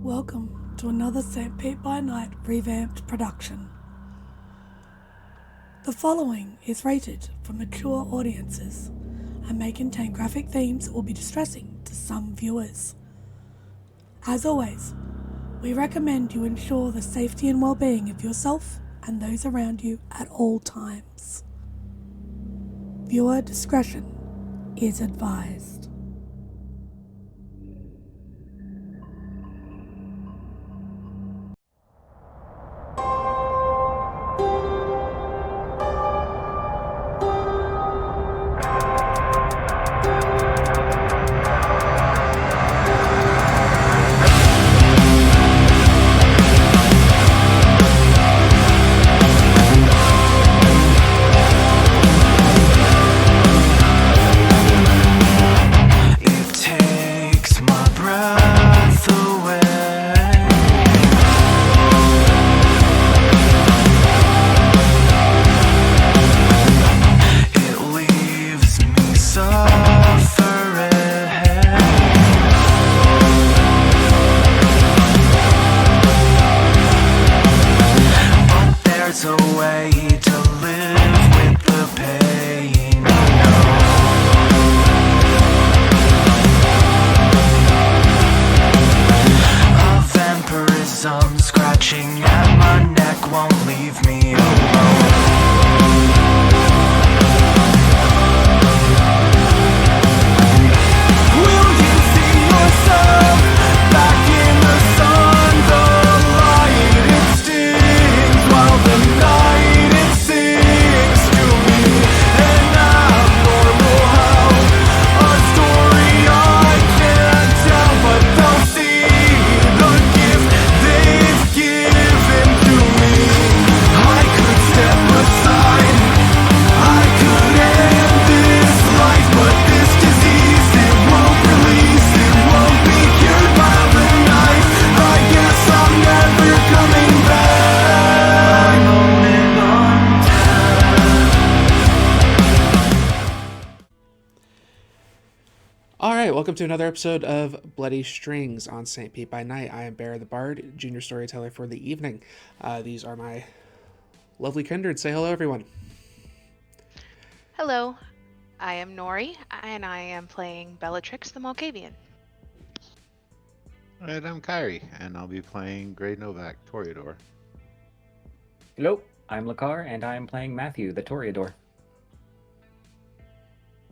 Welcome to another St. By Night revamped production. The following is rated for mature audiences and may contain graphic themes that will be distressing to some viewers. As always, we recommend you ensure the safety and well-being of yourself and those around you at all times. Viewer discretion is advised. Welcome to another episode of Bloody Strings on St. By Night. I am Bear the Bard, junior storyteller for the evening. These are my lovely kindred. Say hello, everyone. Hello, I am Nori, and I am playing Bellatrix the Malkavian. Alright, I'm Kyrie, and I'll be playing Grey Novak, Toreador. Hello, I'm Lakar, and I am playing Matthew, the Toreador.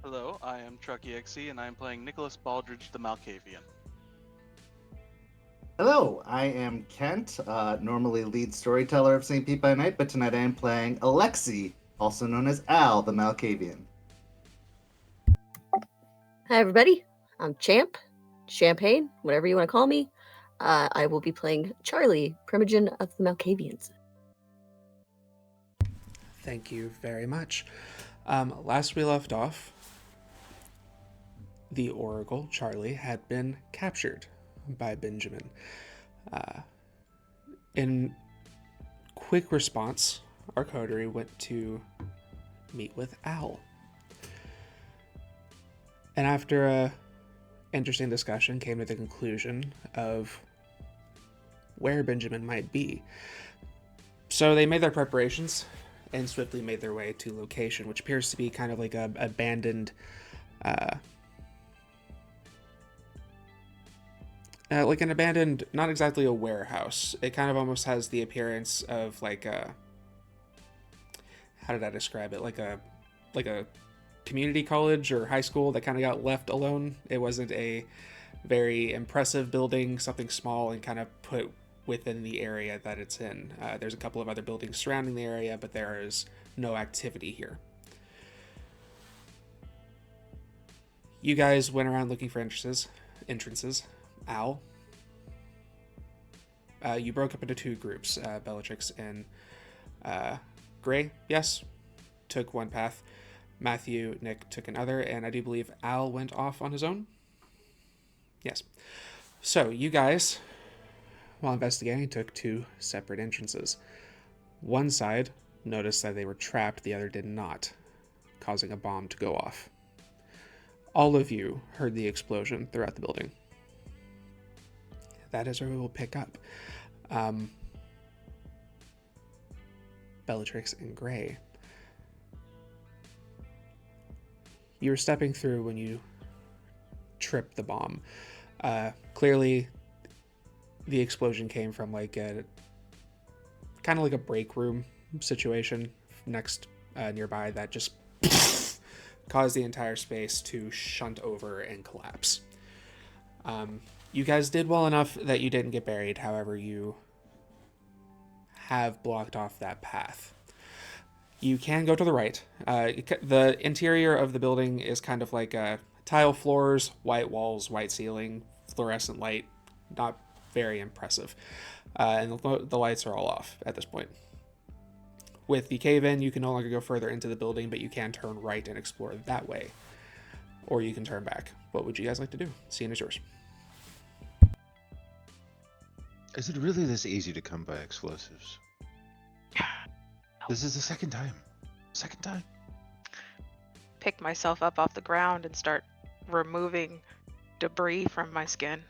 Hello, I am Truck EXE, and I am playing Nicholas Baldridge, the Malkavian. Hello, I am Kent, normally lead storyteller of St. By Night, but tonight I am playing Alexi, also known as Al, the Malkavian. Hi everybody, I'm Champ, Champagne, whatever you want to call me. I will be playing Charlie, Primogen of the Malkavians. Thank you very much. Last we left off, the Oracle, Charlie, had been captured by Benjamin. In quick response, our coterie went to meet with Al. And after a interesting discussion, came to the conclusion of where Benjamin might be. So they made their preparations and swiftly made their way to location, which appears to be kind of like a abandoned like an abandoned, not exactly a warehouse. It kind of almost has the appearance of like a, how did I describe it? Like a community college or high school that kind of got left alone. It wasn't a very impressive building, something small and kind of put within the area that it's in. There's a couple of other buildings surrounding the area, but there is no activity here. You guys went around looking for entrances. Al. You broke up into two groups, Bellatrix and Gray, yes, took one path. Matthew, Nick took another, and I do believe Al went off on his own. Yes. So you guys, while investigating, took two separate entrances. One side noticed that they were trapped, the other did not, causing a bomb to go off. All of you heard the explosion throughout the building. that is where we will pick up. Bellatrix and Gray. You were stepping through when you tripped the bomb. Clearly, the explosion came from like a kind of like a break room situation next nearby that just caused the entire space to shunt over and collapse. You guys did well enough that you didn't get buried. However, you have blocked off that path. You can go to the right. The interior of the building is kind of like tile floors, white walls, white ceiling, fluorescent light. Not very impressive. And the lights are all off at this point. With the cave-in, you can no longer go further into the building, but you can turn right and explore that way. Or you can turn back. What would you guys like to do? Scene is yours. Is it really this easy to come by explosives? This is the second time. Second time. Pick myself up off the ground and start removing debris from my skin.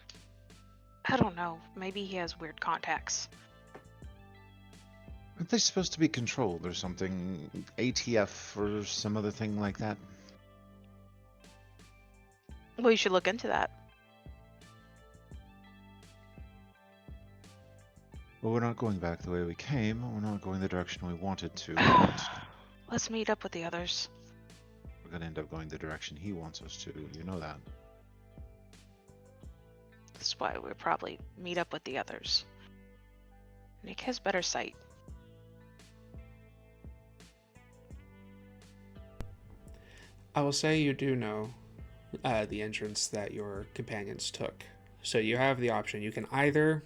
I don't know. Maybe he has weird contacts. Aren't they supposed to be controlled or something? ATF or some other thing like that? Well, you should look into that. Well, we're not going back the way we came. We're not going the direction we wanted to. But Let's meet up with the others. we're going to end up going the direction he wants us to. You know that. That's why we'll probably meet up with the others. Nick has better sight. I will say you do know the entrance that your companions took. So you have the option. You can either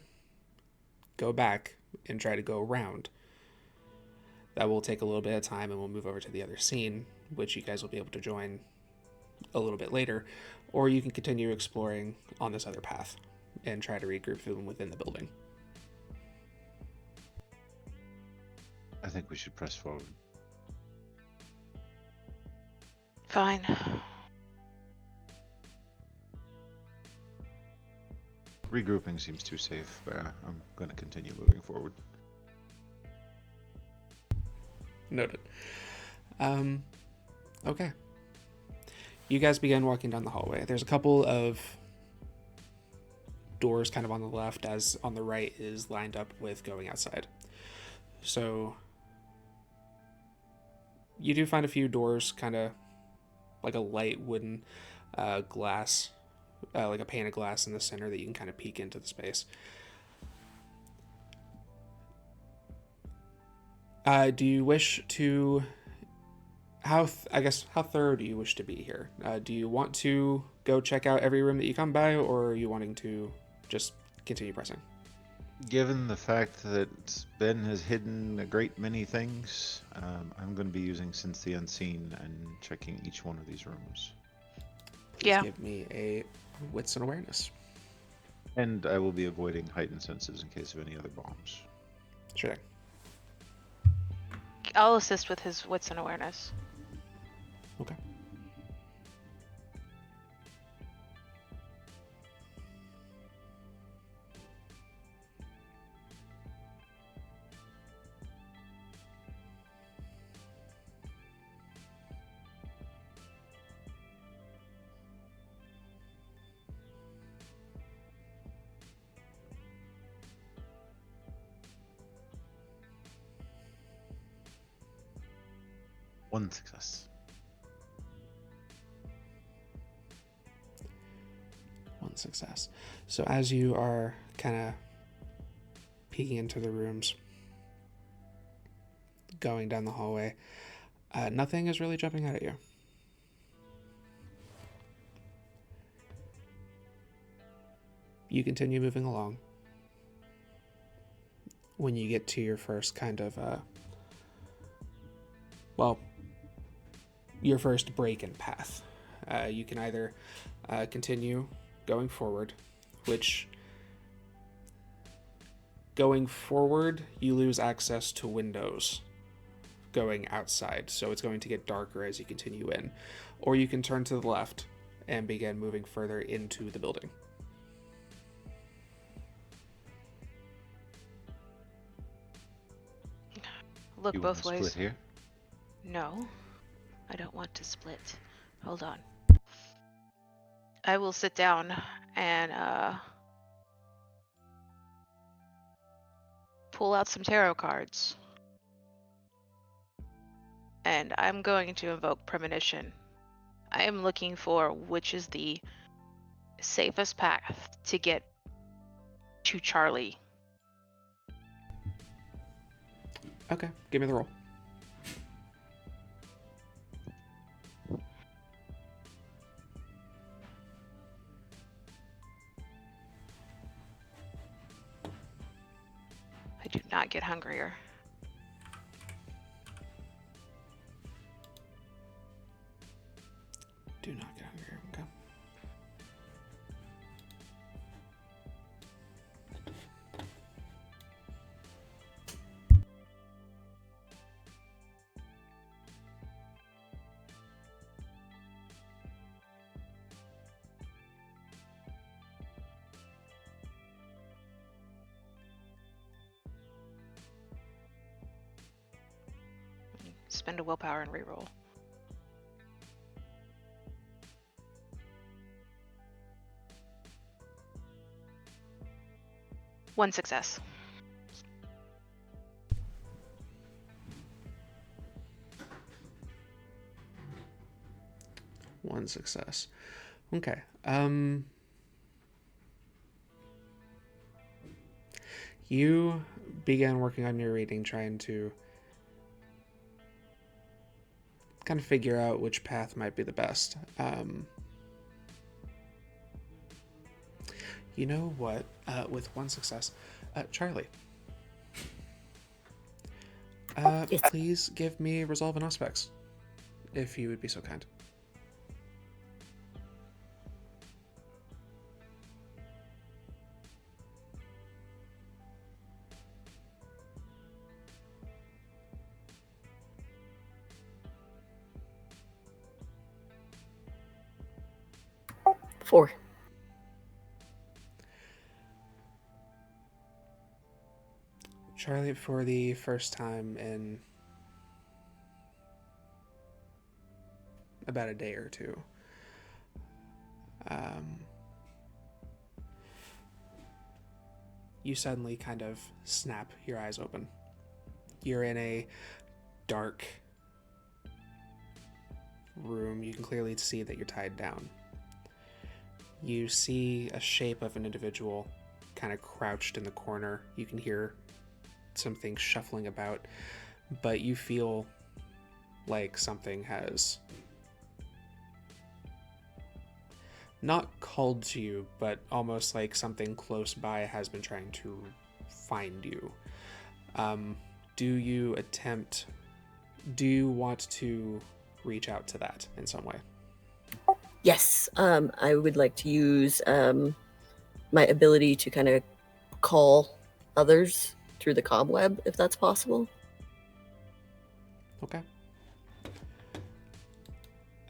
go back and try to go around. That will take a little bit of time and we'll move over to the other scene, which you guys will be able to join a little bit later. Or you can continue exploring on this other path and try to regroup them within the building. I think we should press forward. Fine. Regrouping seems too safe, but I'm going to continue moving forward. Noted. Okay. You guys begin walking down the hallway. There's a couple of doors kind of on the left, as on the right is lined up with going outside. So you do find a few doors, kind of like a light wooden glass, like a pane of glass in the center that you can kind of peek into the space. Do you wish to... How thorough do you wish to be here? Do you want to go check out every room that you come by, or are you wanting to just continue pressing? Given the fact that Ben has hidden a great many things, I'm going to be using Sense the Unseen and checking each one of these rooms. Please Yeah. give me a Wits and Awareness. And I will be avoiding heightened senses in case of any other bombs. Sure thing. I'll assist with his wits and awareness. Okay. One success. One success. So as you are kind of peeking into the rooms, going down the hallway, nothing is really jumping out at you. You continue moving along. When you get to your first kind of, your first break in path, you can either continue going forward, which going forward, you lose access to windows going outside, so it's going to get darker as you continue in. Or you can turn to the left and begin moving further into the building. Look You want both to ways. split here? No, I don't want to split. Hold on. I will sit down and pull out some tarot cards. And I'm going to invoke premonition. I am looking for which is the safest path to get to Charlie. Okay, give me the roll. I do not get hungrier. Do not get hungry. Okay. Spend a willpower and reroll. One success. One success. Okay. You began working on your reading, trying to kind of figure out which path might be the best. You know what? With one success, Charlie. Yes. Please give me resolve and aspects, if you would be so kind. Four. Charlie, for the first time in about a day or two, you suddenly kind of snap your eyes open. You're in a dark room. You can clearly see that you're tied down. You see a shape of an individual kind of crouched in the corner. You can hear something shuffling about, but you feel like something has not called to you, but almost like something close by has been trying to find you. Do you want to reach out to that in some way? Yes. I would like to use my ability to kind of call others through the cobweb, if that's possible. Okay.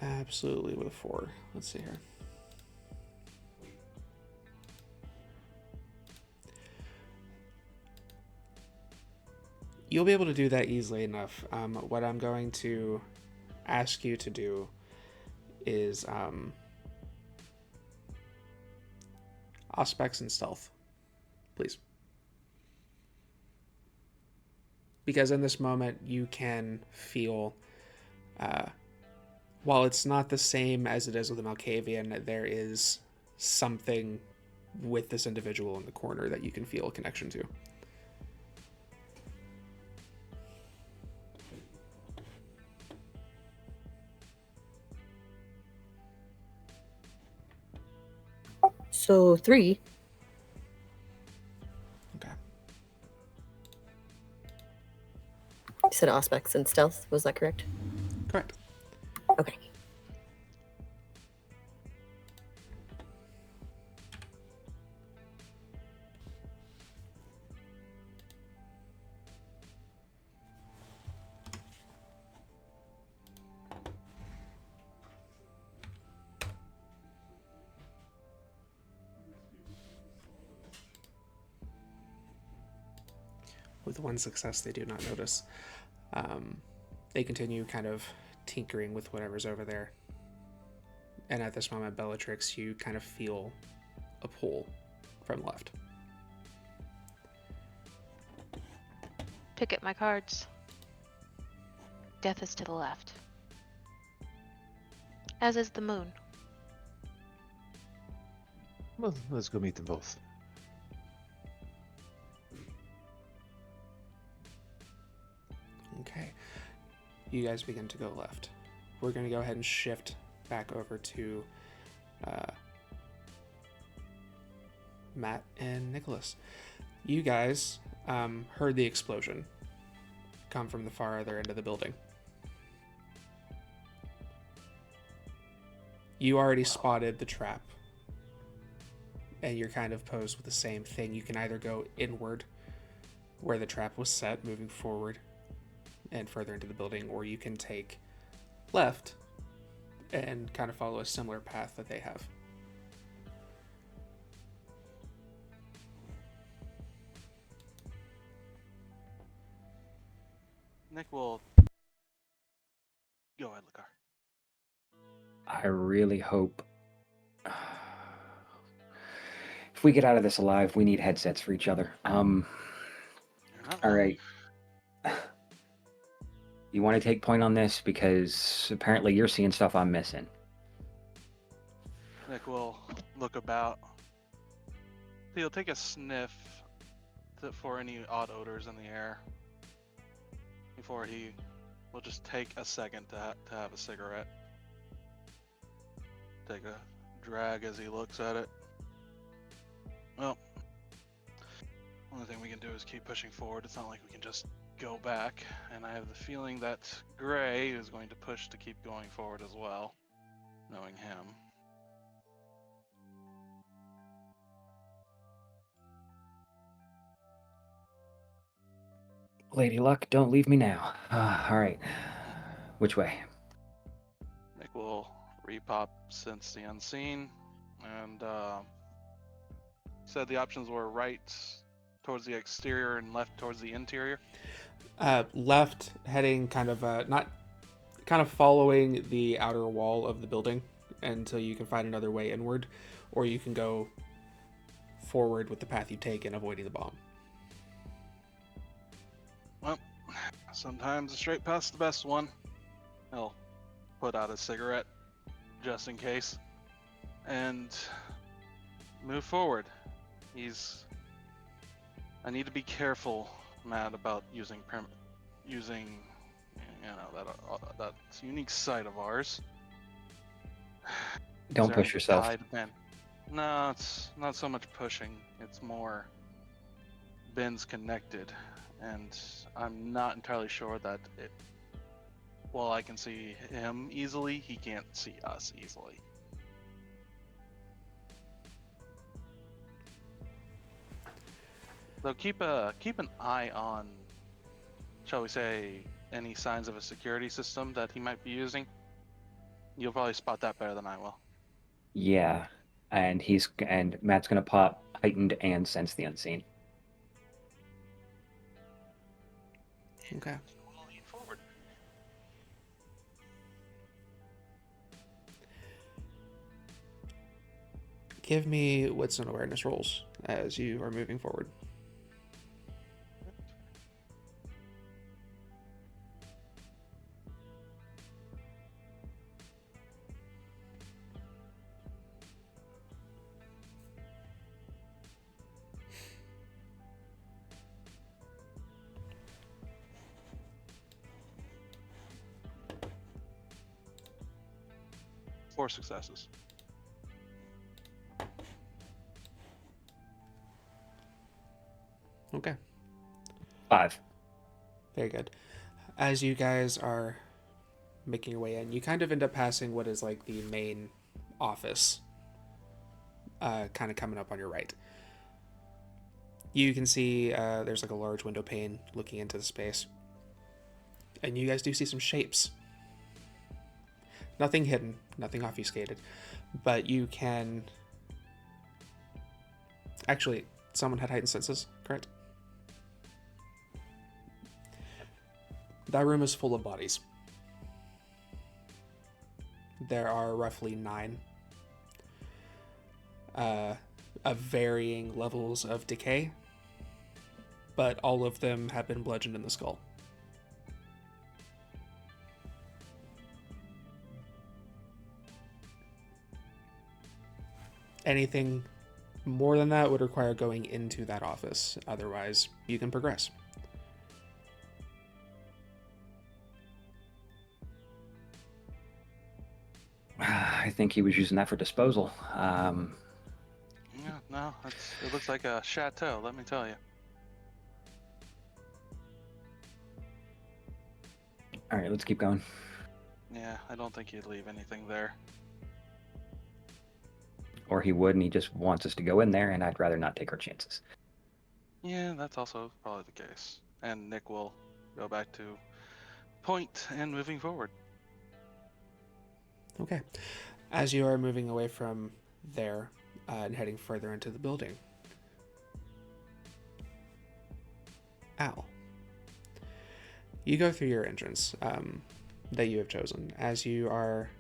Absolutely with a 4. Let's see here. You'll be able to do that easily enough. What I'm going to ask you to do is aspects and stealth, please. Because in this moment, you can feel, while it's not the same as it is with the Malkavian, there is something with this individual in the corner that you can feel a connection to. So 3. Okay. You said aspects and stealth. Was that correct? Correct. Okay. With one success, they do not notice. They continue kind of tinkering with whatever's over there. And at this moment, Bellatrix, you kind of feel a pull from the left. Pick up my cards. Death is to the left. As is the moon. Well, let's go meet them both. Okay. You guys begin to go left. We're going to go ahead and shift back over to Matt and Nicholas. You guys heard the explosion come from the far other end of the building. You already spotted the trap, and you're kind of posed with the same thing. You can either go inward, where the trap was set, moving forward and further into the building, or you can take left and kind of follow a similar path that they have. Nick will go ahead, Lakar. I really hope. If we get out of this alive, we need headsets for each other. You're not All wrong. right. You want to take point on this because apparently you're seeing stuff I'm missing. Nick will look about. He'll take a sniff for any odd odors in the air before he will just take a second to have a cigarette. Take a drag as he looks at it. Well, only thing we can do is keep pushing forward. It's not like we can just go back, and I have the feeling that Gray is going to push to keep going forward as well, knowing him. Lady Luck, don't leave me now. All right. Which way? Nick will repop Sense the Unseen, and said the options were right towards the exterior and left towards the interior. Left, heading kind of following the outer wall of the building until you can find another way inward, or you can go forward with the path you take and avoiding the bomb. Well, sometimes a straight path's the best one. He'll put out a cigarette just in case and move forward. I need to be careful, Matt, about using that unique site of ours. Don't Is there push any yourself. guide, Ben? No, it's not so much pushing. It's more Ben's connected, and I'm not entirely sure that while I can see him easily, he can't see us easily. So keep an eye on, shall we say, any signs of a security system that he might be using. You'll probably spot that better than I will. Yeah. And Matt's gonna pop heightened and sense the unseen. Okay. We'll lean forward. Give me wits and awareness rolls as you are moving forward. Four successes. Okay. 5. Very good. As you guys are making your way in, you kind of end up passing what is like the main office, kind of coming up on your right. You can see there's like a large window pane looking into the space. And you guys do see some shapes. Nothing hidden, nothing obfuscated, but you can... Actually, someone had heightened senses, correct? That room is full of bodies. There are roughly 9 of varying levels of decay, but all of them have been bludgeoned in the skull. Anything more than that would require going into that office. Otherwise, you can progress. I think he was using that for disposal. Yeah, no, it looks like a chateau, let me tell you. All right, let's keep going. Yeah, I don't think he'd leave anything there. Or he would, and he just wants us to go in there, and I'd rather not take our chances. Yeah, that's also probably the case. And Nick will go back to point and moving forward. Okay. As you are moving away from there and heading further into the building, Al, you go through your entrance that you have chosen. As you are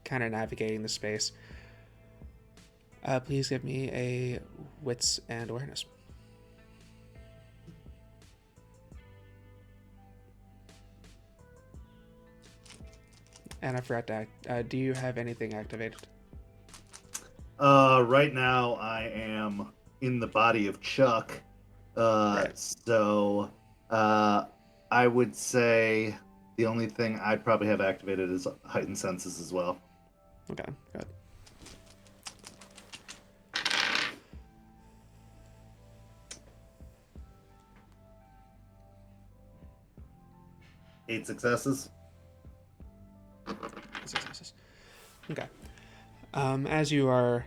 kind of navigating the space, please give me a wits and awareness. And I forgot to do you have anything activated? Right now I am in the body of Chuck. Right. So I would say the only thing I'd probably have activated is heightened senses as well. Okay, good. Eight successes. Successes. Okay. As you are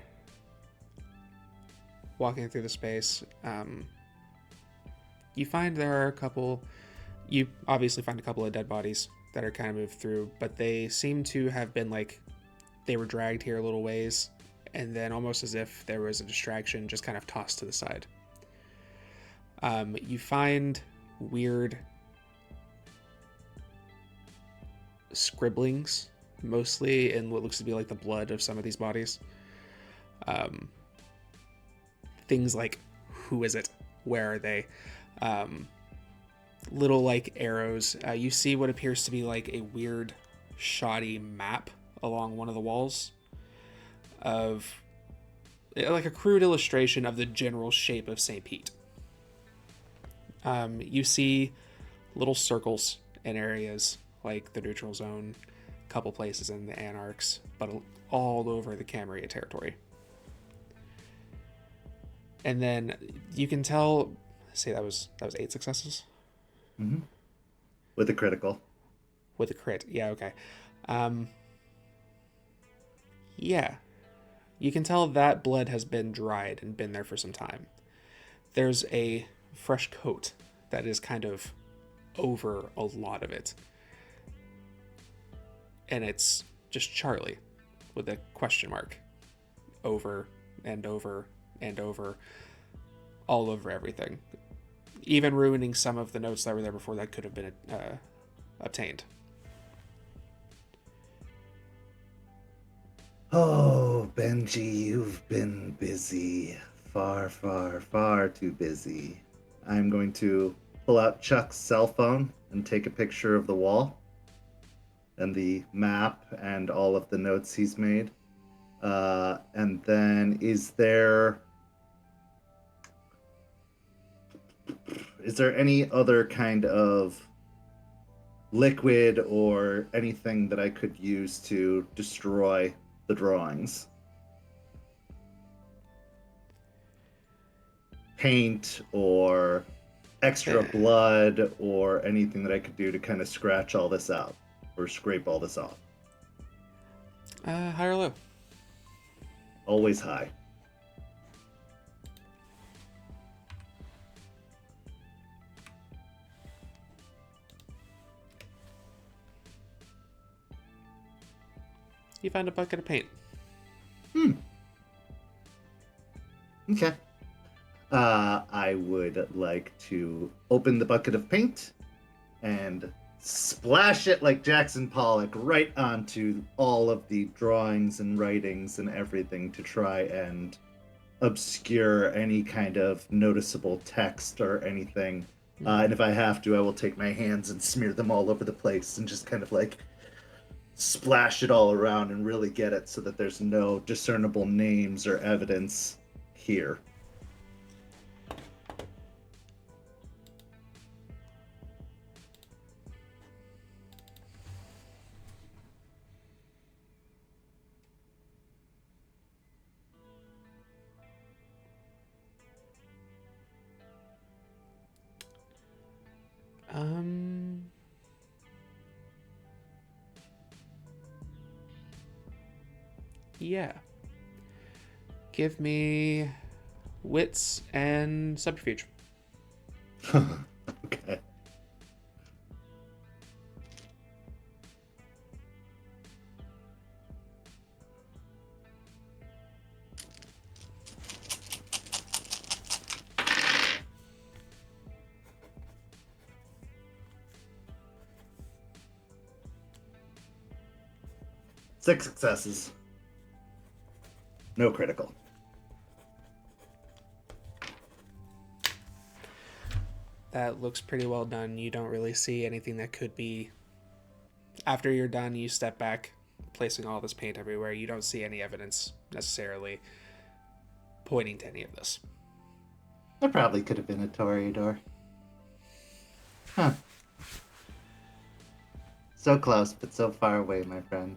walking through the space, you find there are a couple. You obviously find a couple of dead bodies that are kind of moved through, but they seem to have been like they were dragged here a little ways, and then almost as if there was a distraction, just kind of tossed to the side. You find weird scribblings, mostly in what looks to be like the blood of some of these bodies. Things like, who is it? Where are they? Little like arrows. You see what appears to be like a weird, shoddy map along one of the walls of like a crude illustration of the general shape of St. Pete. You see little circles in areas like the neutral zone, a couple places in the Anarchs, but all over the Camarilla territory. And then you can tell, say that was 8 successes? Mm-hmm. With a critical. With a crit, yeah, okay. Yeah. You can tell that blood has been dried and been there for some time. There's a fresh coat that is kind of over a lot of it. And it's just Charlie with a question mark over and over and over, all over everything. Even ruining some of the notes that were there before that could have been obtained. Oh, Benji, you've been busy. Far, far, far too busy. I'm going to pull out Chuck's cell phone and take a picture of the wall and the map and all of the notes he's made. And then is there any other kind of liquid or anything that I could use to destroy the drawings? Paint or extra blood or anything that I could do to kind of scratch all this out or scrape all this off? High or low? Always high. You find a bucket of paint. Okay. I would like to open the bucket of paint and splash it like Jackson Pollock right onto all of the drawings and writings and everything to try and obscure any kind of noticeable text or anything. And if I have to, I will take my hands and smear them all over the place and just kind of like splash it all around and really get it so that there's no discernible names or evidence here. Yeah. Give me wits and subterfuge. Okay. Six successes. No critical. That looks pretty well done. You don't really see anything that could be... After you're done, you step back, placing all this paint everywhere. You don't see any evidence necessarily pointing to any of this. That probably could have been a Toreador. Huh. So close, but so far away, my friend.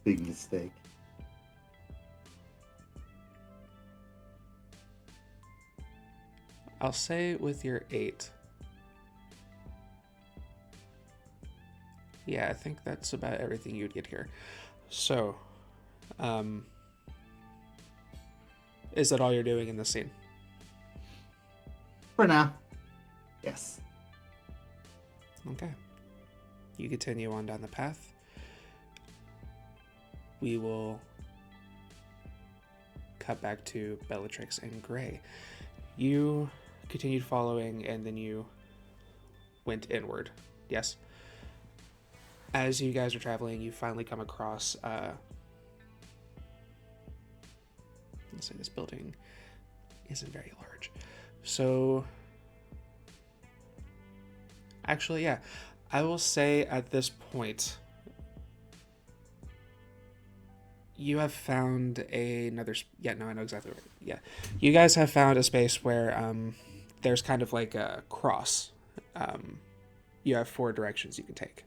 Big mistake. I'll say with your 8. Yeah, I think that's about everything you'd get here. So, is that all you're doing in this scene? For now. Yes. Okay. You continue on down the path. We will cut back to Bellatrix and Gray. You continued following, and then you went inward. Yes? As you guys are traveling, you finally come across... let's say this building isn't very large. So... Actually, yeah. I will say at this point... You have found another... Yeah, no, I know exactly where... Yeah. You guys have found a space where there's kind of like a cross. You have 4 directions you can take.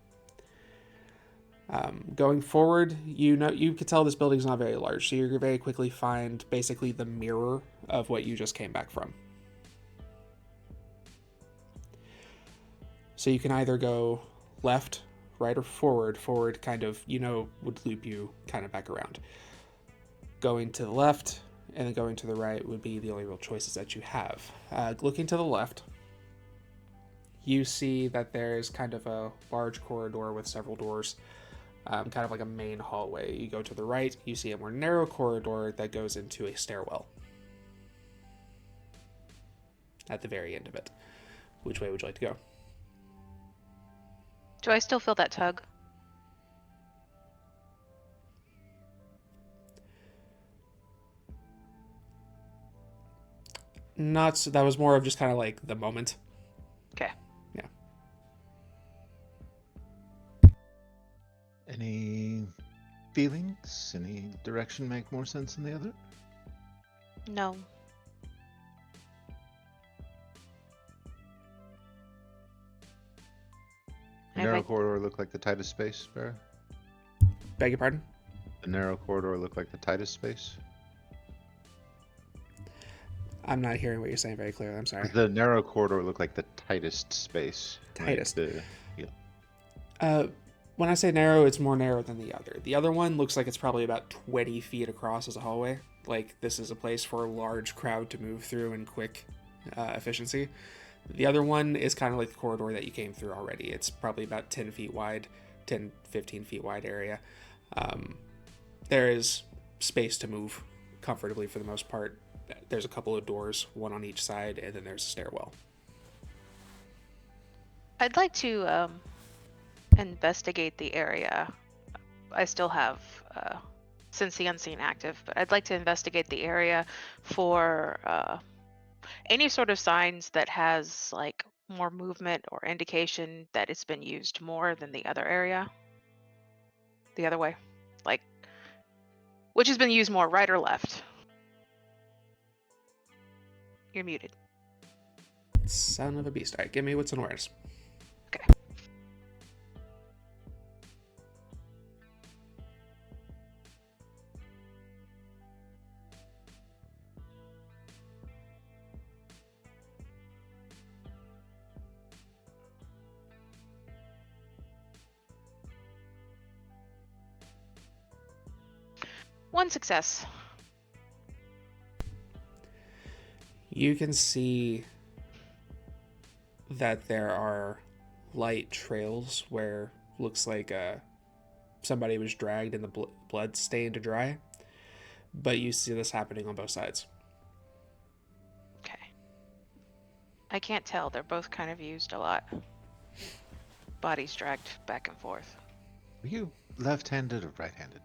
Going forward, you could tell this building's not very large, so you're going to very quickly find basically the mirror of what you just came back from. So you can either go left, right, or forward. Forward kind of, would loop you kind of back around. Going to the left and then going to the right would be the only real choices that you have. Looking to the left, you see that there's kind of a large corridor with several doors, kind of like a main hallway. You go to the right, you see a more narrow corridor that goes into a stairwell at the very end of it. Which way would you like to go? Do I still feel that tug? Not so, that was more of just kind of like the moment. Okay. Yeah. Any feelings? Any direction make more sense than the other? No. The Have narrow I- corridor look like the tightest space, Barra? Beg your pardon? The narrow corridor look like the tightest space? I'm not hearing what you're saying very clearly. I'm sorry. The narrow corridor look like the tightest space. Tightest. Yeah. When I say narrow, it's more narrow than the other. The other one looks like it's probably about 20 feet across as a hallway. Like, this is a place for a large crowd to move through in quick efficiency. The other one is kind of like the corridor that you came through already. It's probably about 10 feet wide, 10, 15 feet wide area. There is space to move comfortably for the most part. there's a couple of doors, one on each side, and then there's a stairwell. I'd like to investigate the area. I still have Sense the Unseen active, but I'd like to investigate the area for any sort of signs that has like more movement or indication that it's been used more than the other area. The other way. Like, which has been used more, right or left? You're muted. Son of a beast. All right, give me what's an awareness. Okay. One success. You can see that there are light trails where looks like somebody was dragged and the blood stained to dry, but you see this happening on both sides. Okay. I can't tell. They're both kind of used a lot. Bodies dragged back and forth. Are you left-handed or right-handed?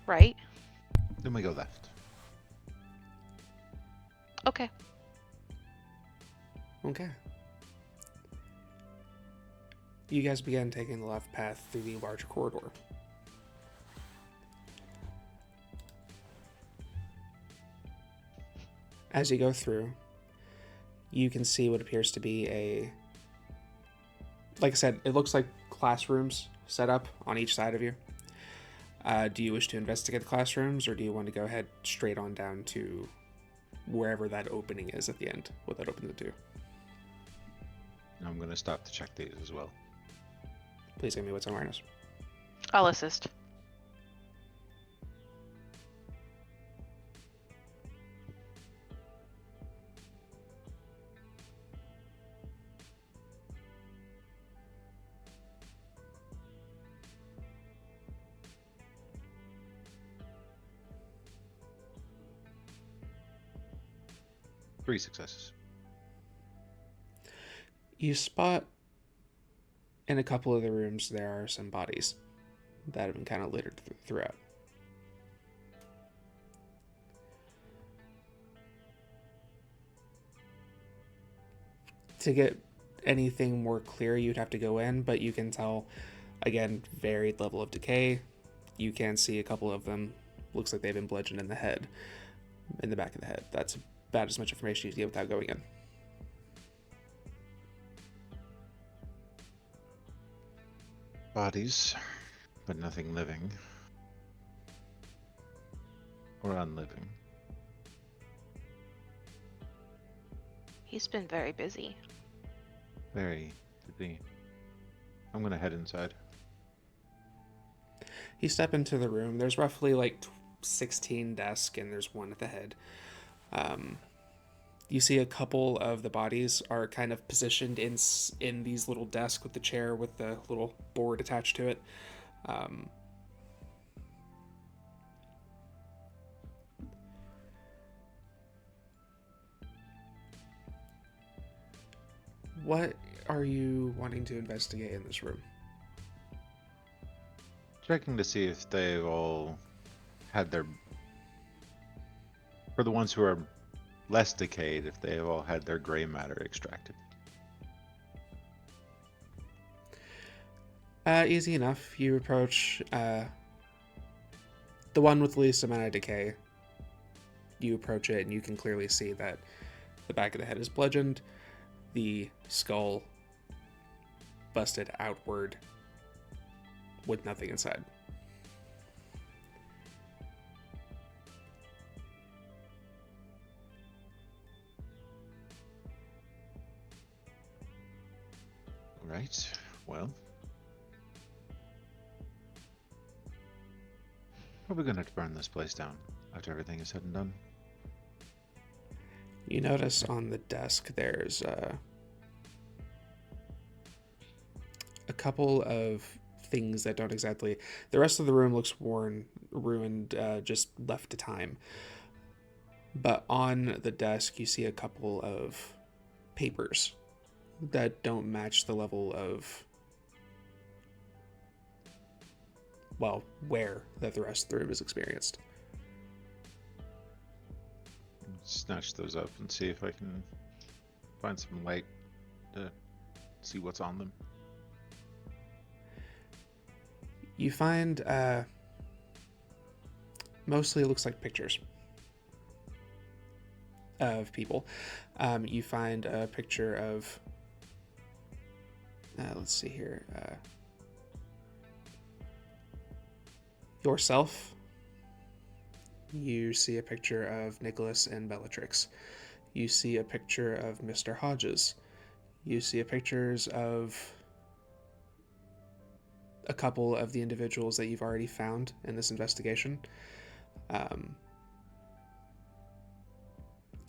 Right? Then we go left. Okay. Okay. You guys begin taking the left path through the larger corridor. As you go through, you can see what appears to be like I said, it looks like classrooms set up on each side of you. Do you wish to investigate the classrooms, or do you want to go ahead straight on down to wherever that opening is at the end? What that opens it to? I'm going to stop to check these as well. Please give me what's on awareness. I'll assist. Three successes. You spot in a couple of the rooms there are some bodies that have been kind of littered throughout. To get anything more clear, you'd have to go in, but you can tell, again, varied level of decay. You can see a couple of them. Looks like they've been bludgeoned in the head, in the back of the head. That's about as much information you get without going in. Bodies, but nothing living. Or unliving. He's been very busy. Very busy. I'm gonna head inside. You step into the room. There's roughly like 16 desks, and there's one at the head. You see a couple of the bodies are kind of positioned in these little desks with the chair with the little board attached to it. What are you wanting to investigate in this room? Checking to see if they've all had their... For the ones who are less decayed, if they have all had their gray matter extracted. Easy enough. You approach the one with the least amount of decay. You approach it, and you can clearly see that the back of the head is bludgeoned, the skull busted outward with nothing inside. Right, well. Probably gonna have to burn this place down after everything is said and done. You notice on the desk there's a couple of things that don't exactly... The rest of the room looks worn, ruined, just left to time. But on the desk, you see a couple of papers that don't match the level of, well, wear that the rest of the room has experienced. Snatch those up and see if I can find some light to see what's on them. You find, mostly it looks like pictures of people. You find a picture of, let's see here, yourself. You see a picture of Nicholas and Bellatrix. You see a picture of Mr. Hodges. You see pictures of a couple of the individuals that you've already found in this investigation,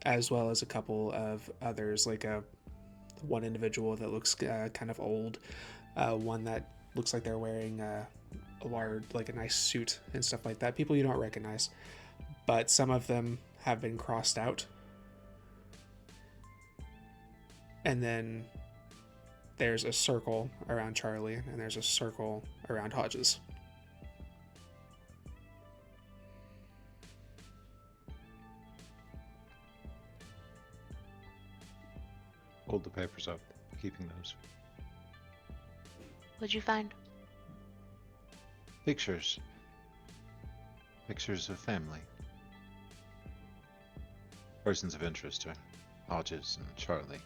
as well as a couple of others, like one individual that looks kind of old, one that looks like they're wearing a nice suit and stuff like that. People you don't recognize, but some of them have been crossed out. And then there's a circle around Charlie, and there's a circle around Hodges. Hold the papers up, keeping those. What'd you find? Pictures. Pictures of family. Persons of interest are Hodges and Charlie.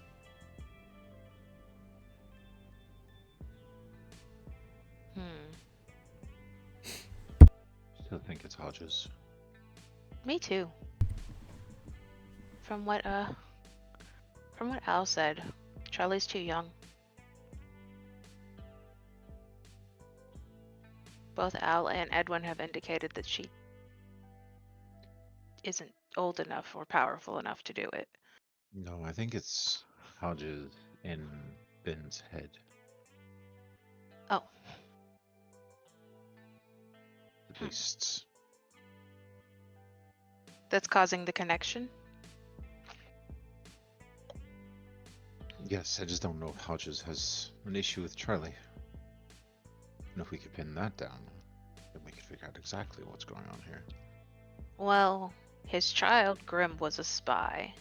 Still think it's Hodges. Me too. From what Al said, Charlie's too young. Both Al and Edwin have indicated that she isn't old enough or powerful enough to do it. No, I think it's Hodges in Ben's head. Oh. At least. That's causing the connection? Yes, I just don't know if Hodges has an issue with Charlie. And if we could pin that down, then we could figure out exactly what's going on here. Well, his child, Grim, was a spy.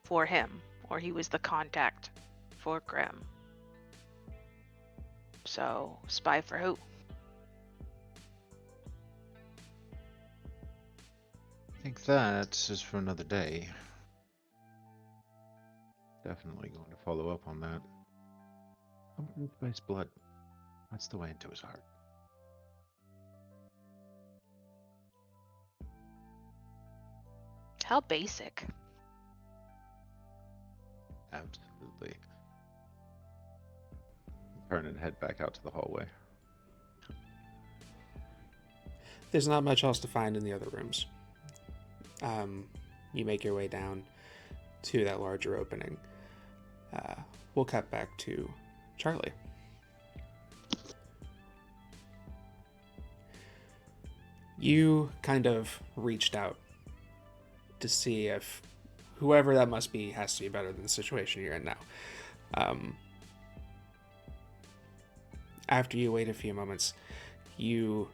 For him. Or he was the contact for Grim. So, spy for who? I think that is for another day. Definitely going to follow up on that. Something by his blood. That's the way into his heart. How basic. Absolutely. Turn and head back out to the hallway. There's not much else to find in the other rooms. You make your way down to that larger opening. We'll cut back to Charlie. You kind of reached out to see if whoever that must be has to be better than the situation you're in now. After you wait a few moments, you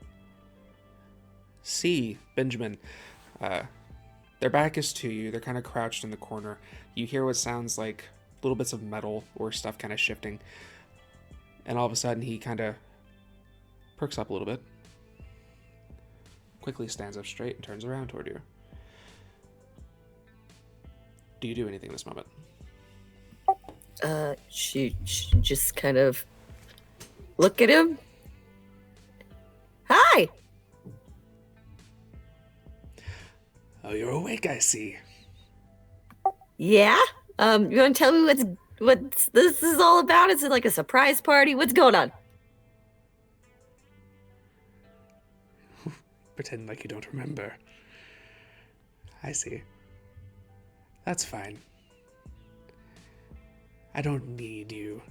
see Benjamin. Their back is to you. They're kind of crouched in the corner. You hear what sounds like little bits of metal or stuff kind of shifting. And all of a sudden, he kind of perks up a little bit. Quickly stands up straight and turns around toward you. Do you do anything in this moment? She just kind of look at him. Hi! Oh, you're awake, I see. Yeah? You want to tell me what this is all about? Is it like a surprise party? What's going on? Pretend like you don't remember. I see. That's fine. I don't need you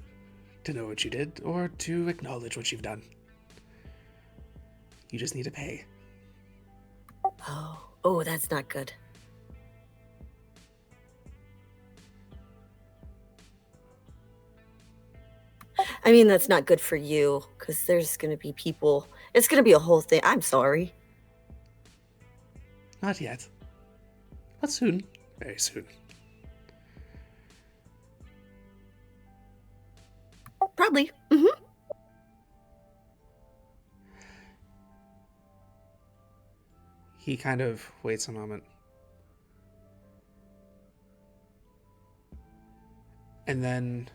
to know what you did or to acknowledge what you've done. You just need to pay. Oh, that's not good. I mean, that's not good for you, because there's going to be people. It's going to be a whole thing. I'm sorry. Not yet. But soon. Very soon. Probably. Mm-hmm. He kind of waits a moment. And then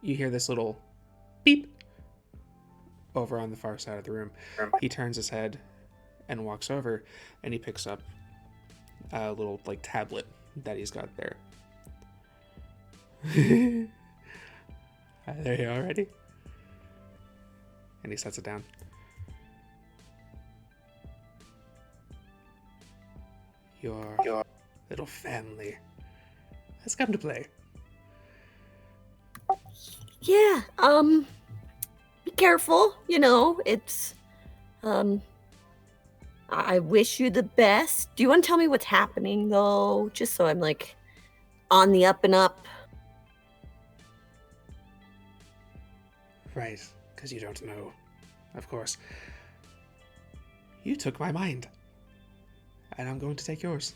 you hear this little beep over on the far side of the room. He turns his head and walks over, and he picks up a little like tablet that he's got there. There you are, ready? And he sets it down. Your little family has come to play. Yeah, be careful, it's, I wish you the best. Do you want to tell me what's happening, though? Just so I'm, like, on the up and up. Right, because you don't know. Of course. You took my mind. And I'm going to take yours.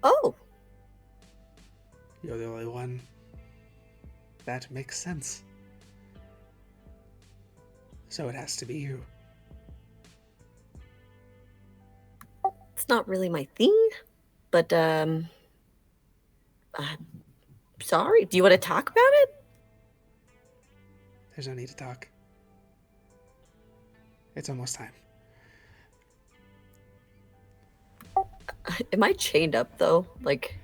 Oh. You're the only one. That makes sense. So it has to be you. It's not really my thing, but, I'm sorry. Do you want to talk about it? There's no need to talk. It's almost time. Am I chained up, though? Like...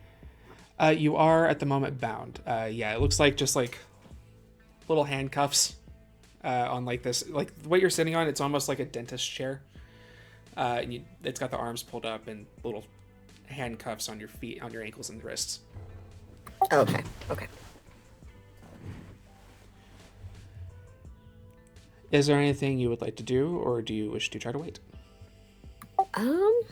You are at the moment bound. Yeah, it looks like just like little handcuffs on like this, like what you're sitting on. It's almost like a dentist chair. And it's got the arms pulled up and little handcuffs on your feet, on your ankles and wrists. Okay. Is there anything you would like to do, or do you wish to try to wait? I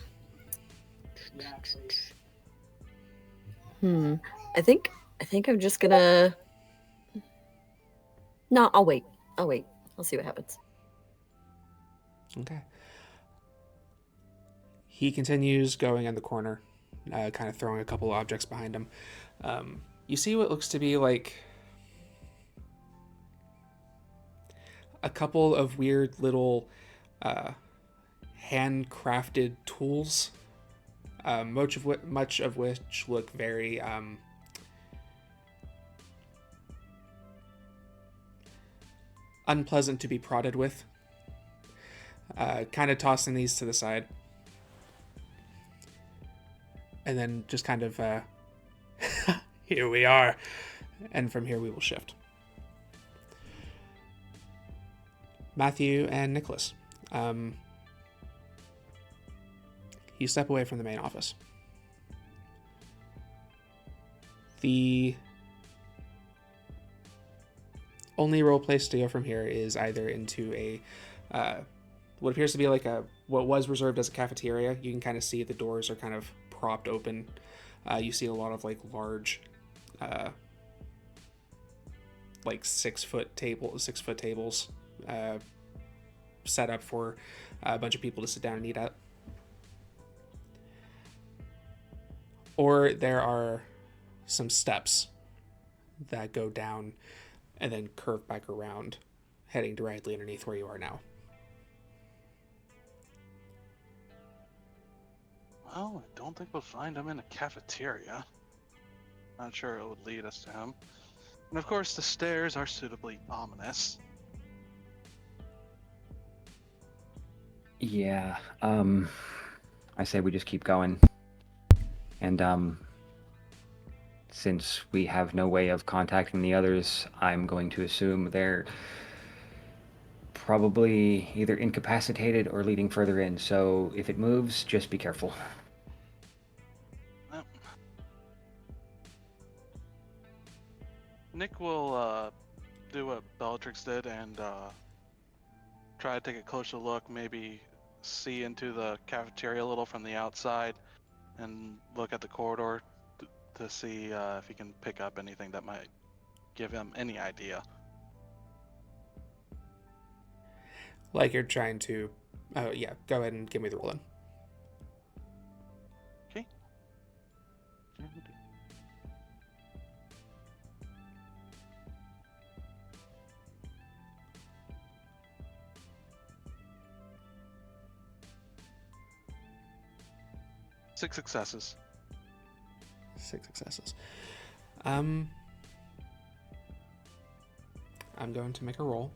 think I'm just gonna... No, I'll wait. I'll see what happens. Okay. He continues going in the corner, kind of throwing a couple objects behind him. You see what looks to be like a couple of weird little handcrafted tools, much of which look very unpleasant to be prodded with. Kind of tossing these to the side. And then just kind of, here we are. And from here we will shift. Matthew and Nicholas. You step away from the main office. The only role place to go from here is either into a what appears to be like what was reserved as a cafeteria. You can kind of see the doors are kind of propped open. You see a lot of like large like 6 foot tables set up for a bunch of people to sit down and eat at. Or there are some steps that go down and then curve back around, heading directly underneath where you are now. Well, I don't think we'll find him in a cafeteria. Not sure it would lead us to him. And of course, the stairs are suitably ominous. Yeah, I say we just keep going. And, since we have no way of contacting the others, I'm going to assume they're probably either incapacitated or leading further in, so if it moves, just be careful. Well, Nick will do what Bellatrix did and try to take a closer look, maybe see into the cafeteria a little from the outside and look at the corridor to see if he can pick up anything that might give him any idea. Like you're trying to... Oh, yeah. Go ahead and give me the roll in. Okay. Six successes. 6 successes. I'm going to make a roll.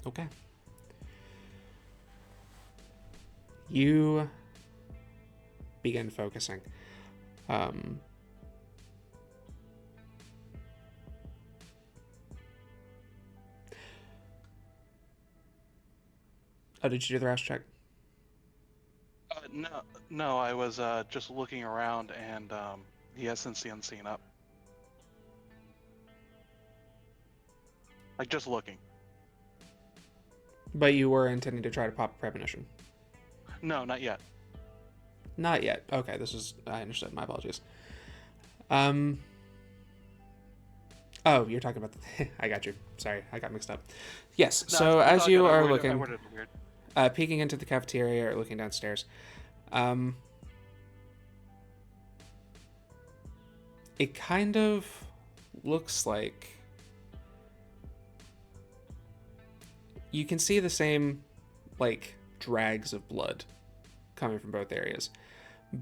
Okay. You begin focusing. Oh, did you do the rest check? No, I was just looking around, and he has Sense the Unseen up. Like, just looking. But you were intending to try to pop a premonition. No, not yet. Not yet. Okay, I understood. My apologies. Oh, you're talking about the... I got you. Sorry, I got mixed up. Yes, No, so it's as all you good. are I looking... worded it weird. peeking into the cafeteria or looking downstairs, it kind of looks like you can see the same, like, drags of blood coming from both areas,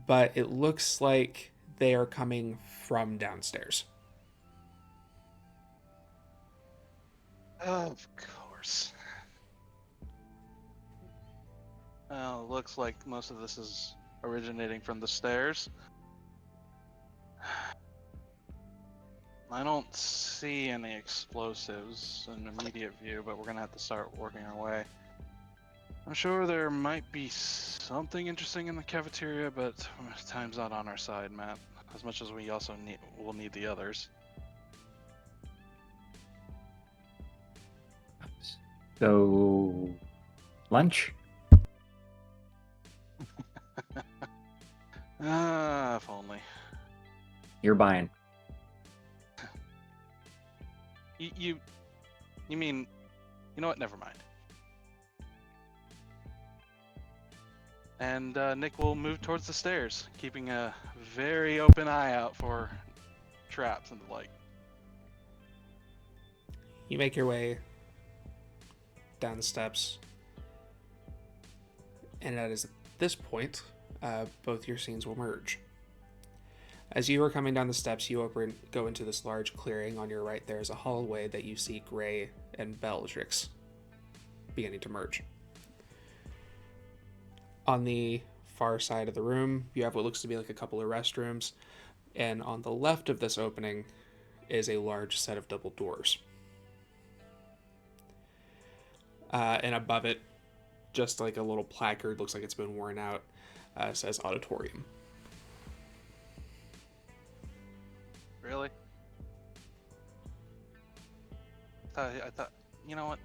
but it looks like they are coming from downstairs. Of course. Well, looks like most of this is originating from the stairs. I don't see any explosives in immediate view, but we're gonna have to start working our way. I'm sure there might be something interesting in the cafeteria, but time's not on our side, Matt. As much as we also will need the others. So, lunch? If only. You're buying. You mean, you know what? Never mind. And Nick will move towards the stairs, keeping a very open eye out for traps and the like. You make your way down the steps, and that is at this point, both your scenes will merge. As you are coming down the steps, you go into this large clearing. On your right, there is a hallway that you see Gray and Bellatrix beginning to merge. On the far side of the room, you have what looks to be like a couple of restrooms, and on the left of this opening is a large set of double doors. And above it, just like a little placard, looks like it's been worn out, says auditorium. Really? I thought, you know what?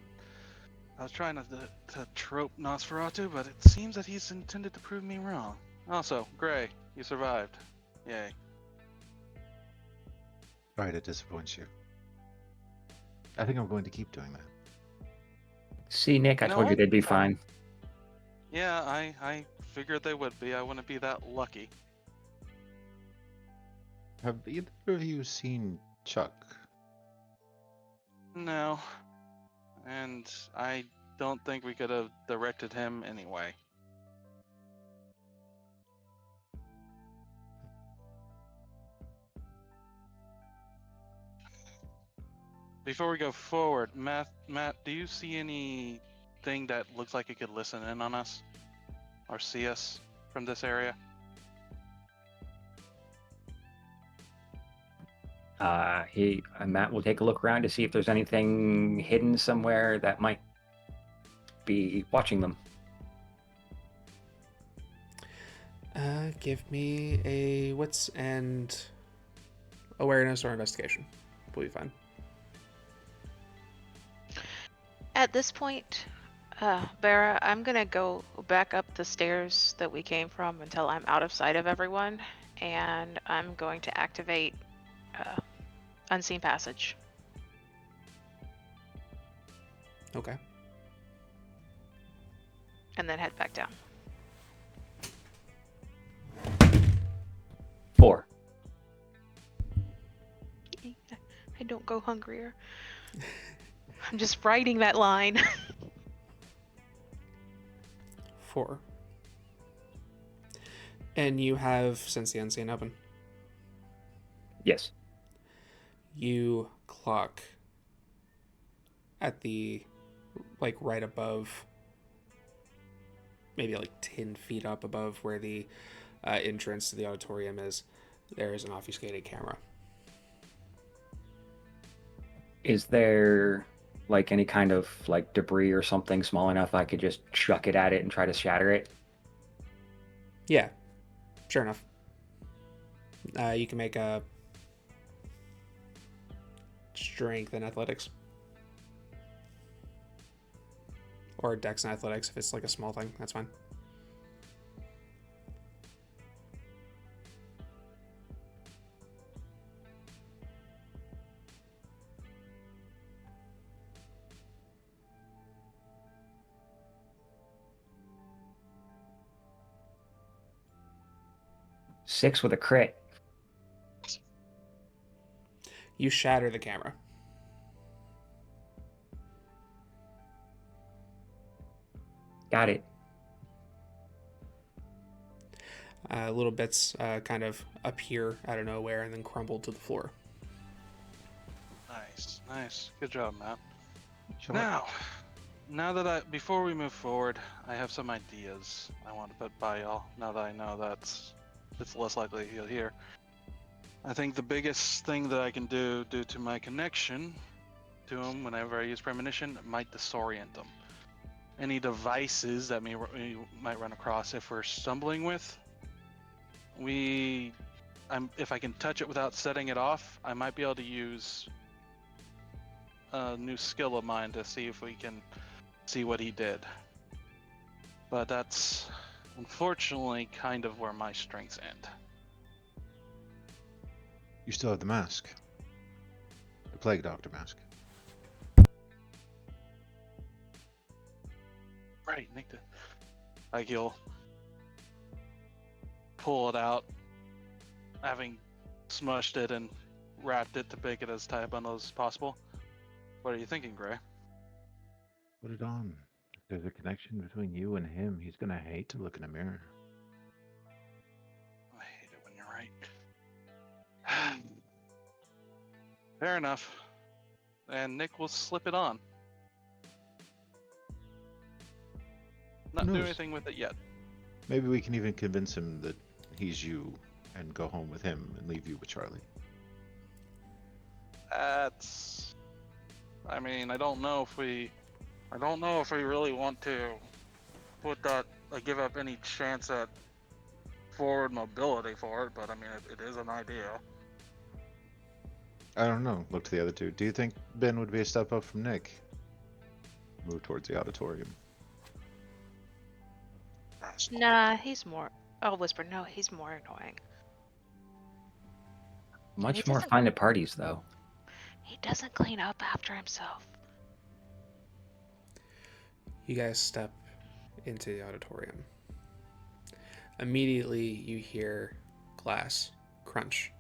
I was trying to trope Nosferatu, but it seems that he's intended to prove me wrong. Also, Gray, you survived. Yay. Sorry to disappoint you. I think I'm going to keep doing that. See, Nick, I You know told you what? they'd be fine. Yeah, I figured they would be. I wouldn't be that lucky. Have either of you seen Chuck? No. and I don't think we could have directed him anyway. Before we go forward, Matt, do you see anything that looks like it could listen in on us or see us from this area? Matt will take a look around to see if there's anything hidden somewhere that might be watching them. Give me a wits and awareness or investigation. Will be fine. At this point, Vera, I'm gonna go back up the stairs that we came from until I'm out of sight of everyone, and I'm going to activate Unseen Passage. Okay. And then head back down. 4. I don't go hungrier. I'm just writing that line. 4. And you have Sense the Unseen open. Yes. You clock at the, like, right above, maybe like 10 feet up above where the entrance to the auditorium is. There is an obfuscated camera. Is there like any kind of like debris or something small enough I could just chuck it at it and try to shatter it? Yeah, sure enough. You can make a strength and athletics. Or dex and athletics if it's like a small thing. That's fine. Six with a crit. You shatter the camera. Got it. Little bits kind of appear out of nowhere and then crumble to the floor. Nice. Good job, Matt. Sure. Now that before we move forward, I have some ideas I want to put by y'all. Now that I know it's less likely he'll hear. I think the biggest thing that I can do, due to my connection to him whenever I use premonition, might disorient them. Any devices that we might run across if we're stumbling with, if I can touch it without setting it off, I might be able to use a new skill of mine to see if we can see what he did. But that's unfortunately kind of where my strengths end. You still have the mask. The Plague Doctor mask. Right, Nick did. Like he'll pull it out, having smushed it and wrapped it to make it as tight a bundle as possible. What are you thinking, Gray? Put it on. If there's a connection between you and him, he's gonna hate to look in a mirror. I hate it when you're right. Fair enough. And Nick will slip it on. Not do knows? anything with it yet. Maybe we can even convince him that he's you and go home with him and leave you with Charlie. I mean, I don't know if we really want to put that, give up any chance at forward mobility for it, but I mean, it is an idea. I don't know. Look to the other two. Do you think Ben would be a step up from Nick? Move towards the auditorium. Nah, he's more. I'll whisper. No, he's more annoying. Much he more doesn't- fun at parties, though. He doesn't clean up after himself. You guys step into the auditorium. Immediately you hear glass crunch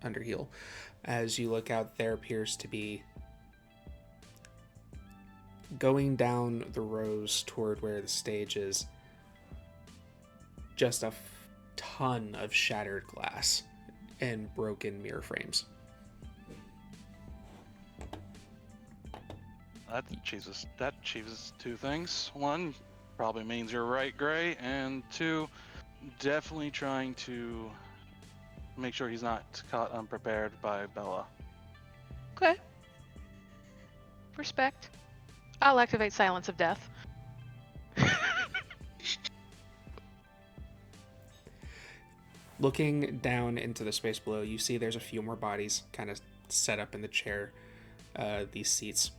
under heel. As you look out, there appears to be going down the rows toward where the stage is, just a ton of shattered glass and broken mirror frames. That achieves two things. One, probably means you're right, Gray, and two, definitely trying to make sure he's not caught unprepared by Bella. Okay. Respect. I'll activate Silence of Death. Looking down into the space below, you see there's a few more bodies kind of set up in the chair, these seats.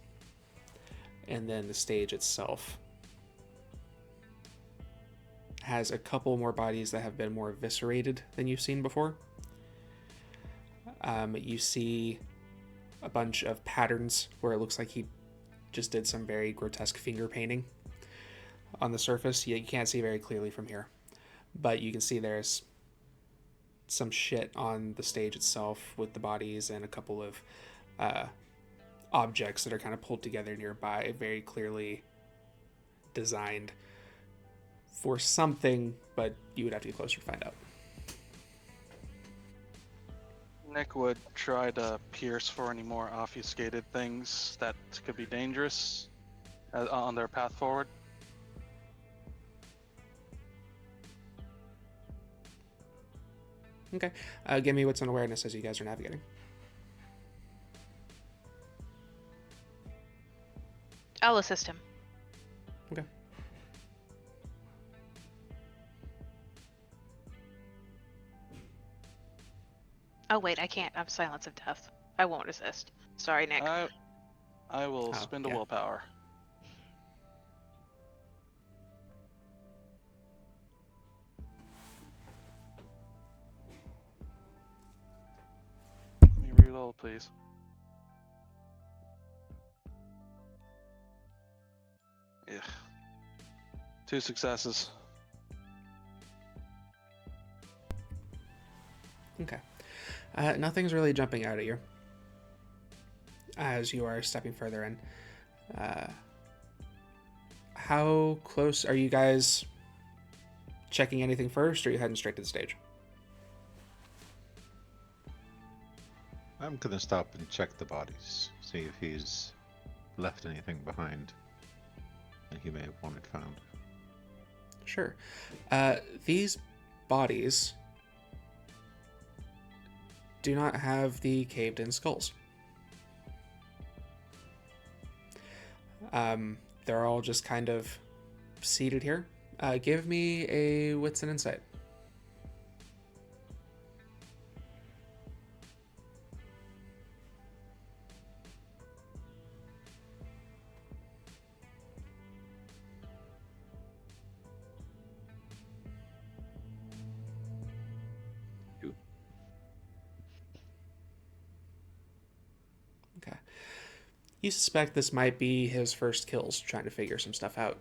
And then the stage itself has a couple more bodies that have been more eviscerated than you've seen before. You see a bunch of patterns where it looks like he just did some very grotesque finger painting on the surface. You can't see very clearly from here, but you can see there's some shit on the stage itself with the bodies and a couple of objects that are kind of pulled together nearby, very clearly designed for something, but you would have to get closer to find out. Nick would try to pierce for any more obfuscated things that could be dangerous on their path forward. Okay. Give me what's on awareness as you guys are navigating. I'll assist him. Okay. Oh wait, I can't. I'm Silence of Death. I won't assist. Sorry, Nick. I will Oh, spend a yeah. willpower. Let me reload, please. Yeah. 2 successes. Okay. Nothing's really jumping out at you as you are stepping further in. How close are you guys checking anything first, or are you heading straight to the stage? I'm gonna stop and check the bodies, see if he's left anything behind that he may have wanted found. Sure. These bodies do not have the caved-in skulls. They're all just kind of seated here. Give me a wits and insight. Okay. You suspect this might be his first kills, trying to figure some stuff out.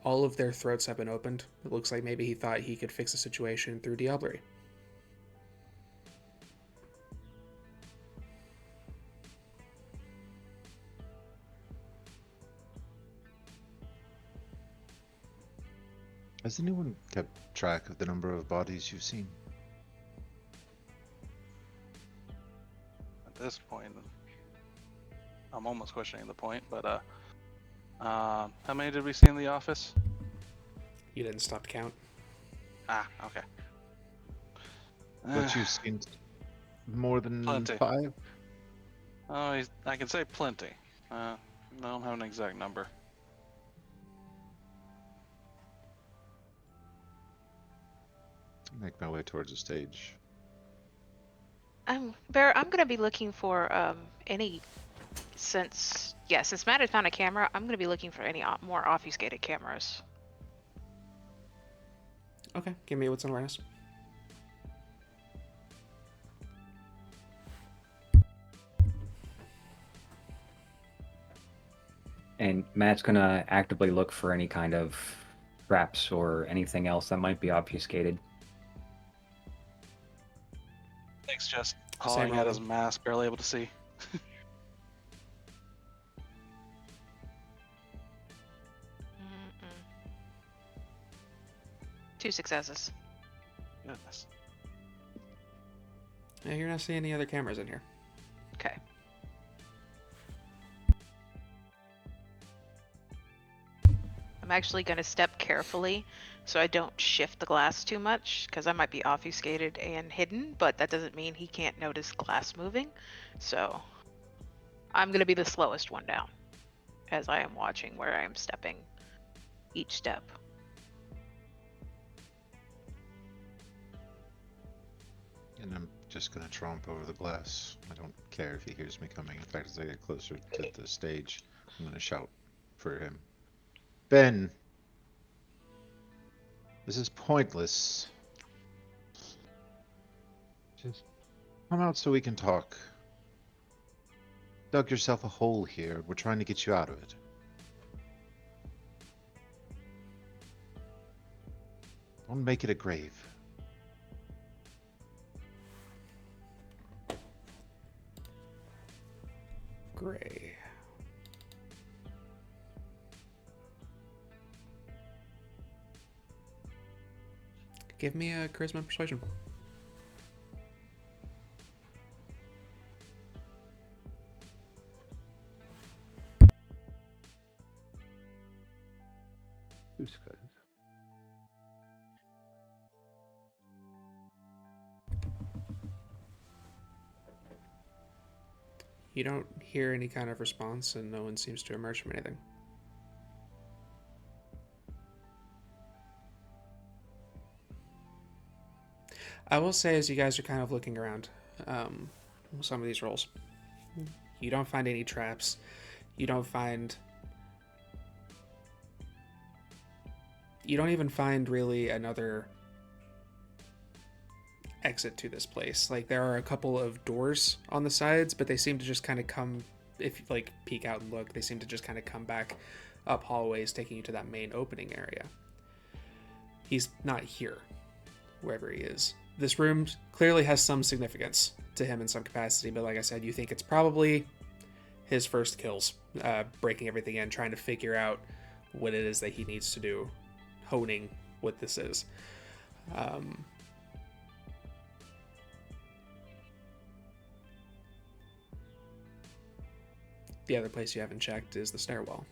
All of their throats have been opened. It looks like maybe he thought he could fix the situation through diablerie. Has anyone kept track of the number of bodies you've seen? At this point, I'm almost questioning the point, but how many did we see in the office? You didn't stop to count. Ah, okay. But you've seen more than Plenty. 5? Oh, I can say plenty. I don't have an exact number. Make my way towards the stage. I'm gonna be looking for any since Matt had found a camera. I'm gonna be looking for any more obfuscated cameras. Okay, give me what's on awareness. And Matt's gonna actively look for any kind of traps or anything else that might be obfuscated. Nick's just hauling at his mask, barely able to see. 2 successes. Goodness. Yeah, you're not seeing any other cameras in here. Okay. I'm actually going to step carefully so I don't shift the glass too much, because I might be obfuscated and hidden, but that doesn't mean he can't notice glass moving. So I'm going to be the slowest one down as I am watching where I am stepping each step. And I'm just gonna tromp over the glass. I don't care if he hears me coming. In fact, as I get closer to the stage, I'm gonna shout for him. Ben! This is pointless. Just come out so we can talk. Dug yourself a hole here. We're trying to get you out of it. Don't make it a grave. Gray. Give me a charisma persuasion. You don't hear any kind of response, and no one seems to emerge from anything. I will say, as you guys are kind of looking around some of these rolls, you don't find any traps. You don't even find really another exit to this place. Like, there are a couple of doors on the sides, but they seem to just kind of come, if you like peek out and look, they seem to just kind of come back up hallways, taking you to that main opening area. He's not here, wherever he is. This room clearly has some significance to him in some capacity, but like I said, you think it's probably his first kills, breaking everything in, trying to figure out what it is that he needs to do, honing what this is. The other place you haven't checked is the stairwell.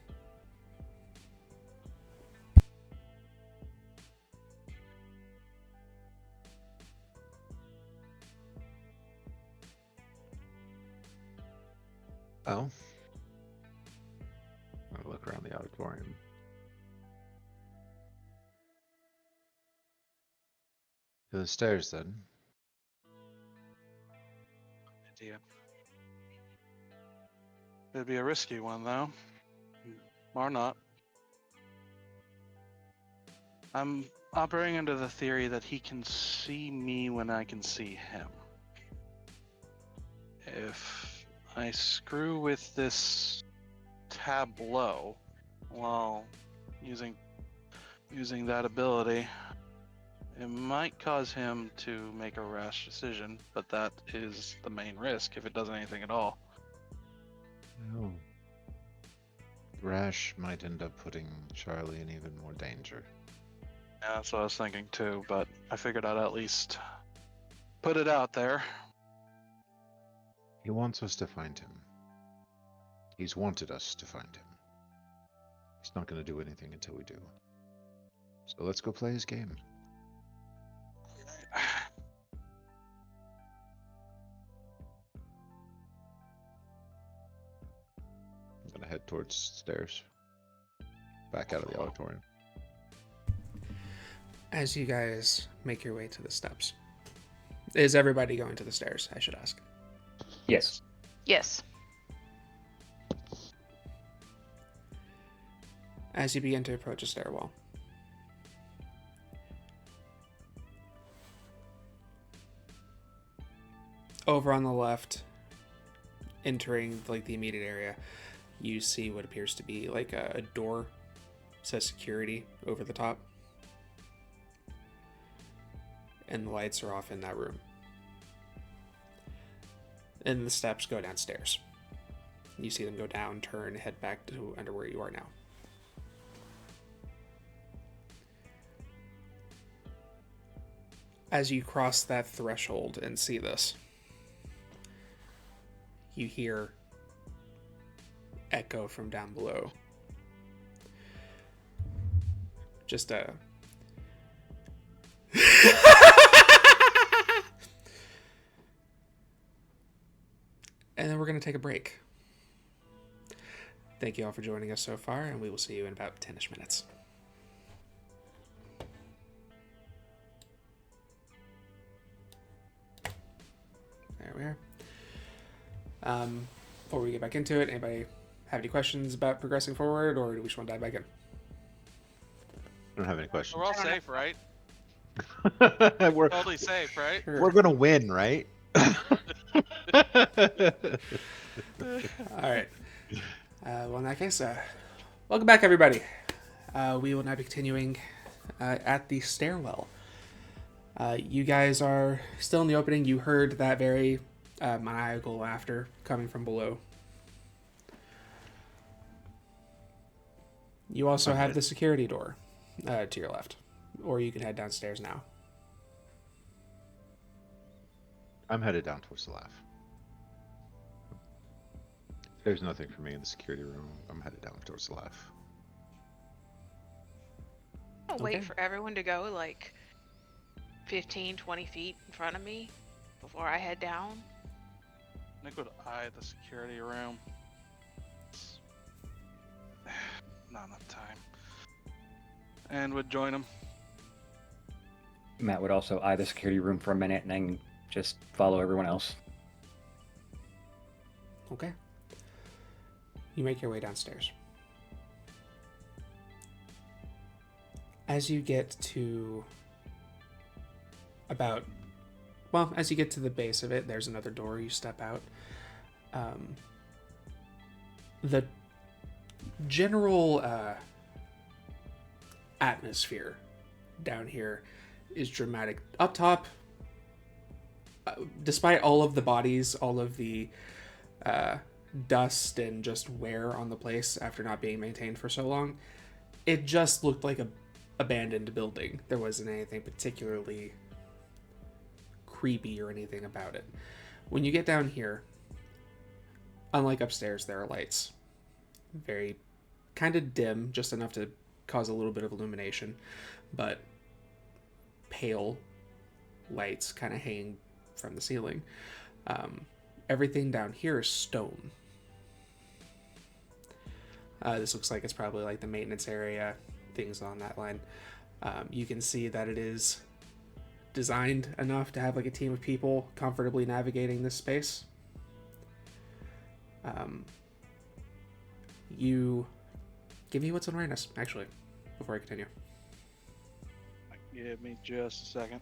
Oh. I'll look around the auditorium. To the stairs, then. Idea. It'd be a risky one, though. Or not. I'm operating under the theory that he can see me when I can see him. If I screw with this tableau while using that ability, it might cause him to make a rash decision, but that is the main risk if it does anything at all. Oh. Rash might end up putting Charlie in even more danger. Yeah, that's what I was thinking too, but I figured I'd at least put it out there. He wants us to find him. He's wanted us to find him. He's not going to do anything until we do. So let's go play his game. I'm going to head towards stairs. Back out of the auditorium. As you guys make your way to the steps, is everybody going to the stairs, I should ask? Yes. Yes. As you begin to approach a stairwell, over on the left, entering like the immediate area, you see what appears to be like a door. It says security over the top, and the lights are off in that room. And the steps go downstairs. You see them go down, turn, head back to under where you are now. As you cross that threshold and see this, you hear echo from down below. Just a... And then we're going to take a break. Thank you all for joining us so far, and we will see you in about 10-ish minutes. There we are. Before we get back into it, anybody have any questions about progressing forward, or do we just want to dive back in? I don't have any questions. We're all safe, right? we're Totally safe, right? Sure. we're gonna win, right? All right. Well, in that case, welcome back, everybody. We will now be continuing at the stairwell. You guys are still in the opening. You heard that very maniacal laughter coming from below. You also have the security door to your left, or you can head downstairs now. I'm headed down towards the laugh. There's nothing for me in the security room. I'm headed down towards the laugh. I'll Okay. wait for everyone to go like 15, 20 feet in front of me before I head down. Nick would eye the security room. Not enough time. And would join him. Matt would also eye the security room for a minute and then just follow everyone else. Okay. You make your way downstairs. As you get to as you get to the base of it, there's another door. You step out. The general atmosphere down here is dramatic. Up top, despite all of the bodies, all of the dust and just wear on the place after not being maintained for so long, it just looked like a abandoned building. There wasn't anything particularly creepy or anything about it. When you get down here, unlike upstairs, there are lights. Very kind of dim, just enough to cause a little bit of illumination, but pale lights kind of hanging from the ceiling. Everything down here is stone. This looks like it's probably like the maintenance area, things on that line. You can see that it is designed enough to have like a team of people comfortably navigating this space. You give me what's on awareness, actually, before I continue. Give me just a second.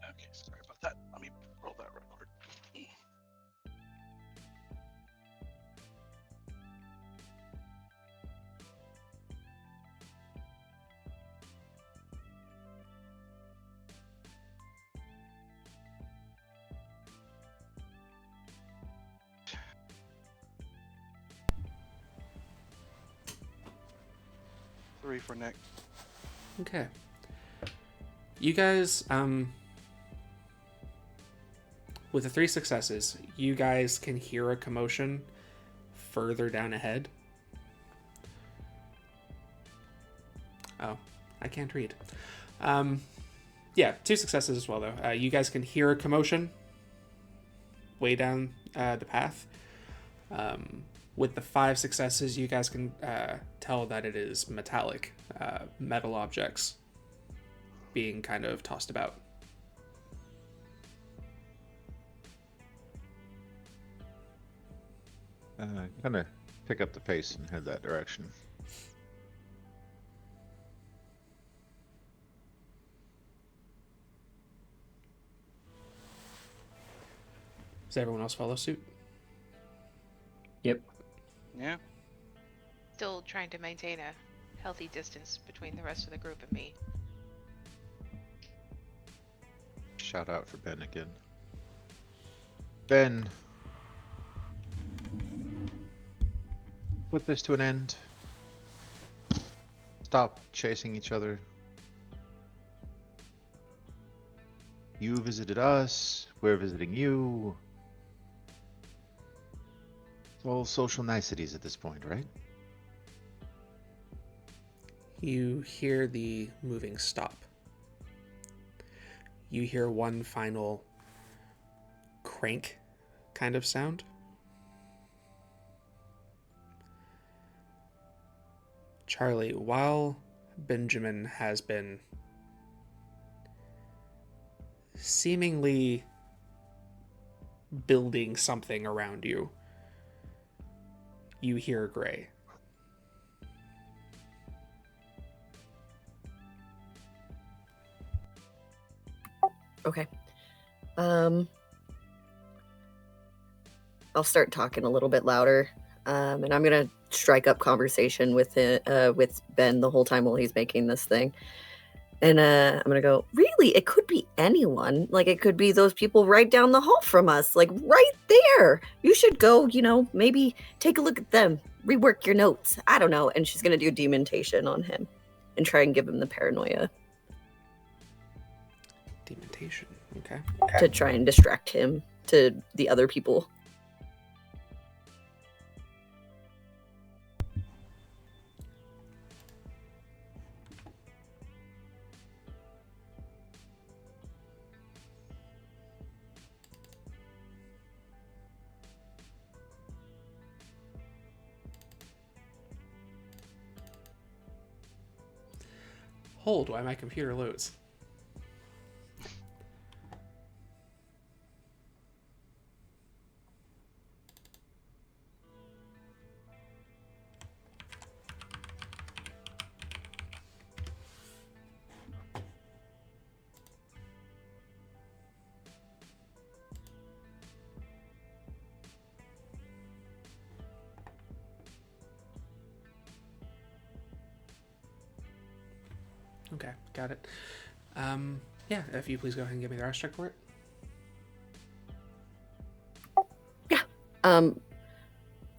Okay, sorry about that. Let me roll that record. Three for Nick. Okay. You guys, with the 3 successes, you guys can hear a commotion further down ahead. Oh, I can't read. Yeah, 2 successes as well, though. You guys can hear a commotion way down the path. With the 5 successes, you guys can tell that it is metallic, metal objects being kind of tossed about. Kind of pick up the pace and head that direction. Does everyone else follow suit? Yep. Yeah. Still trying to maintain a healthy distance between the rest of the group and me. Shout out for Ben again. Ben, put this to an end. Stop chasing each other. You visited us, we're visiting you. It's all social niceties at this point, right? You hear the moving stop. You hear one final crank kind of sound. Charlie, while Benjamin has been seemingly building something around you, you hear Gray. Okay. I'll start talking a little bit louder, and I'm gonna strike up conversation with Ben the whole time while he's making this thing. And I'm gonna go, really, it could be anyone. Like, it could be those people right down the hall from us, like right there. You should go, maybe take a look at them, rework your notes. I don't know. And she's gonna do dementation on him and try and give him the paranoia Dementation. Okay. to try and distract him to the other people. Hold while my computer loads. Okay, got it. Yeah, if you please go ahead and give me the arts check for it.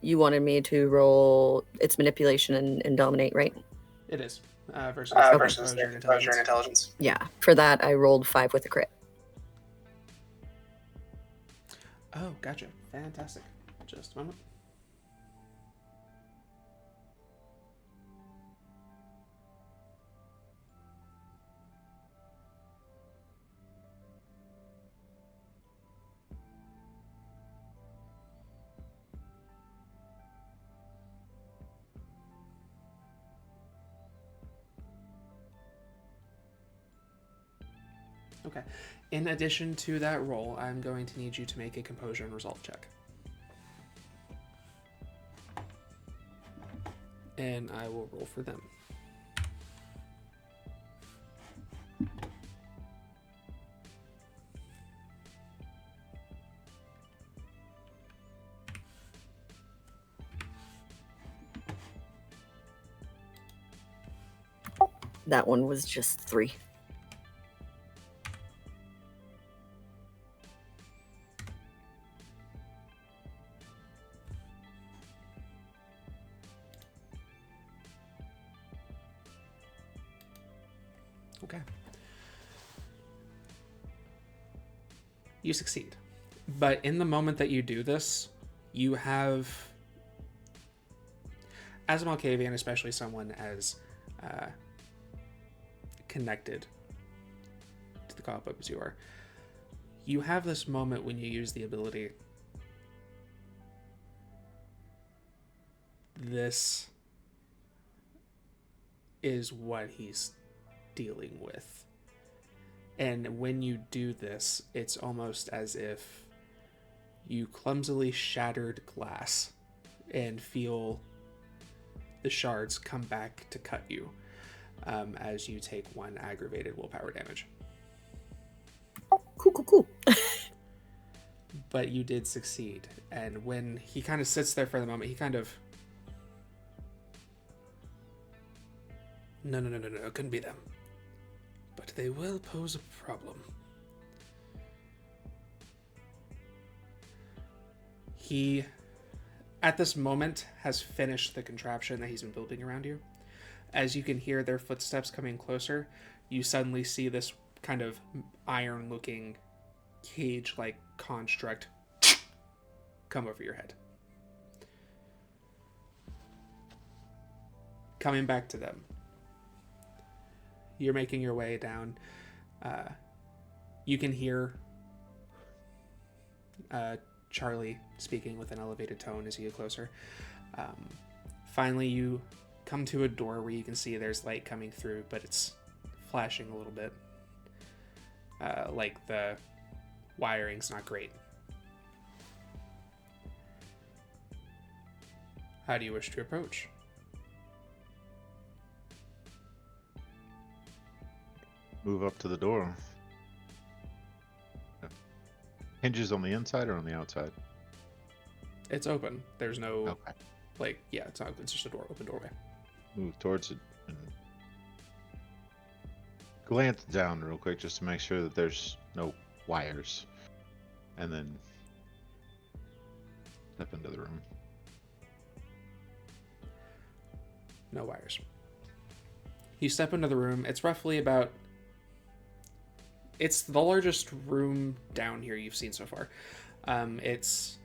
You wanted me to roll its manipulation and dominate, right? It is. Versus Versus their their composure composure and and intelligence. Yeah. For that, I rolled 5 with a crit. Oh, gotcha. Fantastic. Just a moment. Okay. In addition to that roll, I'm going to need you to make a composure and resolve check. And I will roll for them. That one was just 3. Okay. You succeed. But in the moment that you do this, you have, as a Malkavian, especially someone as connected to the cobweb as you are, you have this moment when you use the ability. This is what he's dealing with. And when you do this, it's almost as if you clumsily shattered glass and feel the shards come back to cut you as you take 1 aggravated willpower damage. Cool. but you did succeed. And when he kind of sits there for the moment, he kind of... No, it couldn't be them. But they will pose a problem. He, at this moment, has finished the contraption that he's been building around you. As you can hear their footsteps coming closer, you suddenly see this kind of iron-looking, cage-like construct come over your head. Coming back to them. You're making your way down. You can hear Charlie speaking with an elevated tone as you get closer. Finally, you come to a door where you can see there's light coming through, but it's flashing a little bit. Like the wiring's not great. How do you wish to approach? Move up to the door. Hinges on the inside or on the outside? It's open. There's no, Okay. like, yeah, it's not. It's just a open doorway. Move towards it and glance down real quick just to make sure that there's no wires. And then step into the room. No wires. You step into the room. It's roughly about... It's the largest room down here you've seen so far. It's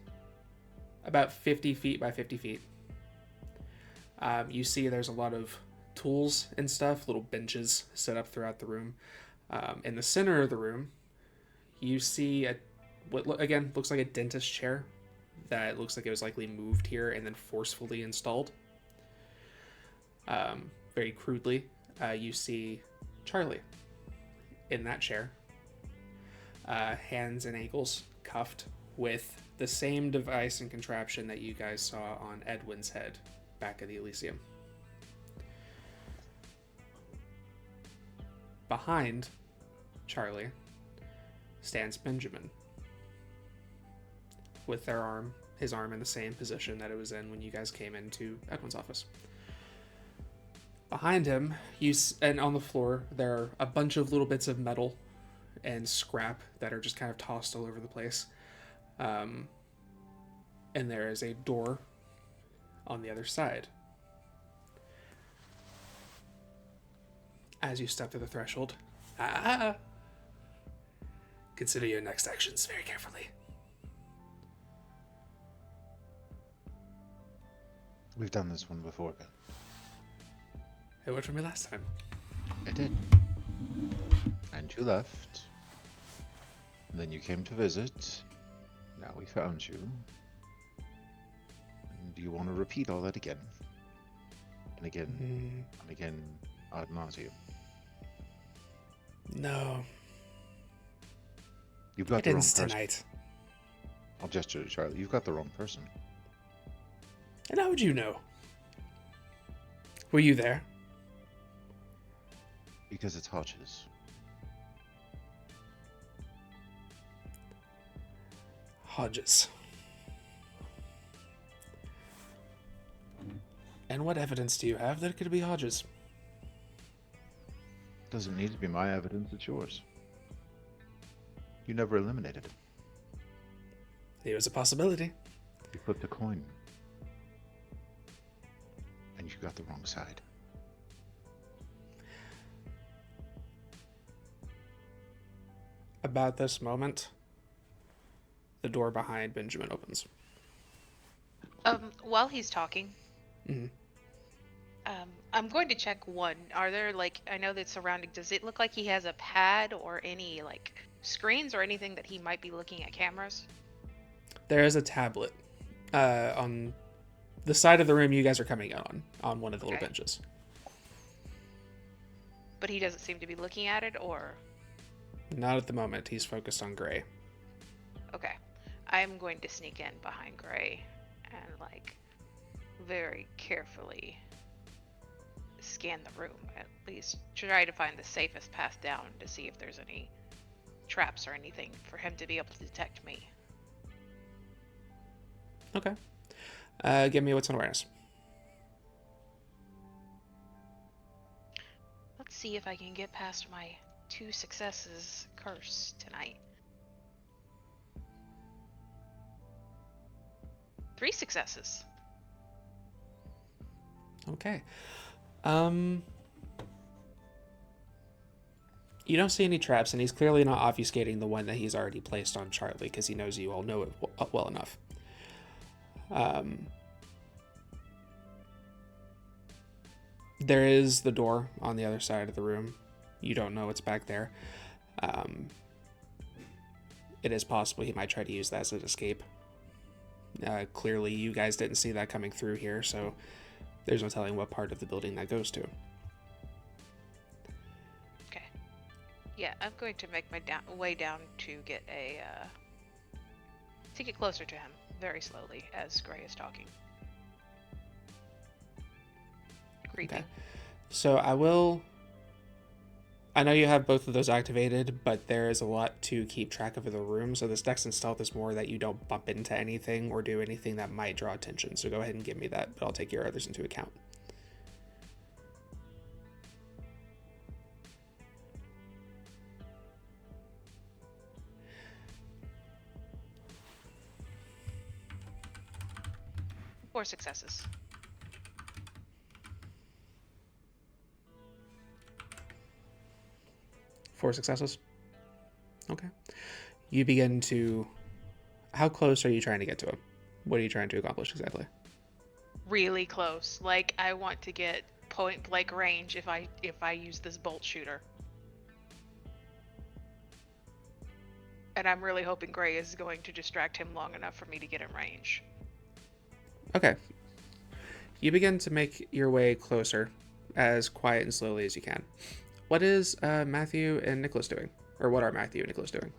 about 50 feet by 50 feet. You see there's a lot of tools and stuff, little benches set up throughout the room. In the center of the room, you see again, looks like a dentist chair that looks like it was likely moved here and then forcefully installed. Very crudely, you see Charlie in that chair. Hands and ankles cuffed with the same device and contraption that you guys saw on Edwin's head back at the Elysium. Behind Charlie stands Benjamin with his arm in the same position that it was in when you guys came into Edwin's office. Behind him, and on the floor, there are a bunch of little bits of metal and scrap that are just kind of tossed all over the place. And there is a door on the other side. As you step to the threshold, consider your next actions very carefully. We've done this one before, Ben. It worked for me last time. It did. And you left. And then you came to visit. Now we found you. And do you want to repeat all that again? And again, and again, ad nauseum. No. You've got It the wrong ends person. tonight. I'll gesture to Charlie. You've got the wrong person. And how would you know? Were you there? Because it's Hodges. Hodges. And what evidence do you have that it could be Hodges? Doesn't need to be my evidence, it's yours. You never eliminated him. It was a possibility. You flipped a coin. And you got the wrong side. About this moment, the door behind Benjamin opens. While he's talking, Mhm. I'm going to check one. Are there, like, I know that surrounding, does it look like he has a pad or any, like, screens or anything that he might be looking at cameras? There is a tablet on the side of the room you guys are coming in on one of the little Okay. benches. But he doesn't seem to be looking at it, or... Not at the moment. He's focused on Gray. Okay. I'm going to sneak in behind Gray and, like, very carefully scan the room. At least try to find the safest path down to see if there's any traps or anything for him to be able to detect me. Okay. Give me what's an awareness. Let's see if I can get past my 2 successes curse tonight. 3 successes. Okay. You don't see any traps, and he's clearly not obfuscating the one that he's already placed on Charlie because he knows you all know it well enough. There is the door on the other side of the room. You don't know what's back there. It is possible he might try to use that as an escape. Clearly, you guys didn't see that coming through here, so there's no telling what part of the building that goes to. Okay. Yeah, I'm going to make my way down to get to get closer to him very slowly as Gray is talking. Creepy. Okay. So I know you have both of those activated, but there is a lot to keep track of in the room, so this Dex and Stealth is more that you don't bump into anything or do anything that might draw attention. So go ahead and give me that, but I'll take your others into account. Four successes. Four successes. Okay. You begin to... How close are you trying to get to him? What are you trying to accomplish exactly? Really close. Like, I want to get point blank range if I use this bolt shooter. And I'm really hoping Gray is going to distract him long enough for me to get in range. Okay. You begin to make your way closer as quiet and slowly as you can. What is Matthew and Nicholas doing? Or what are Matthew and Nicholas doing?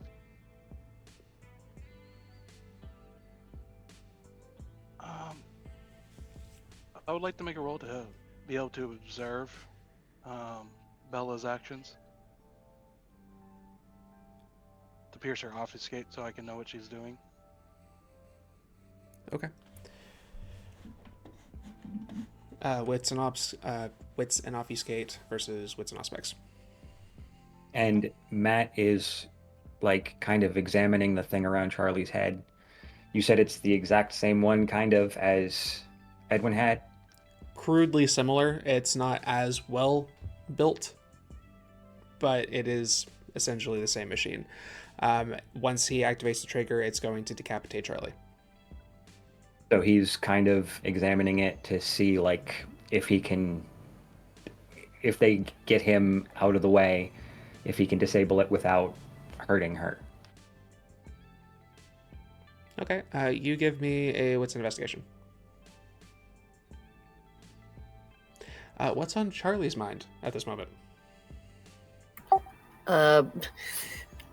I would like to make a roll to be able to observe Bella's actions. To pierce her obfuscate so I can know what she's doing. Okay. Wits and obfuscate versus wits and aspects. And Matt is like kind of examining the thing around Charlie's head. You said it's the exact same one kind of as Edwin had? Crudely similar. It's not as well built, but it is essentially the same machine. Once he activates the trigger, it's going to decapitate Charlie. So he's kind of examining it to see like if they get him out of the way, if he can disable it without hurting her. Okay, you give me a wits investigation. What's on Charlie's mind at this moment?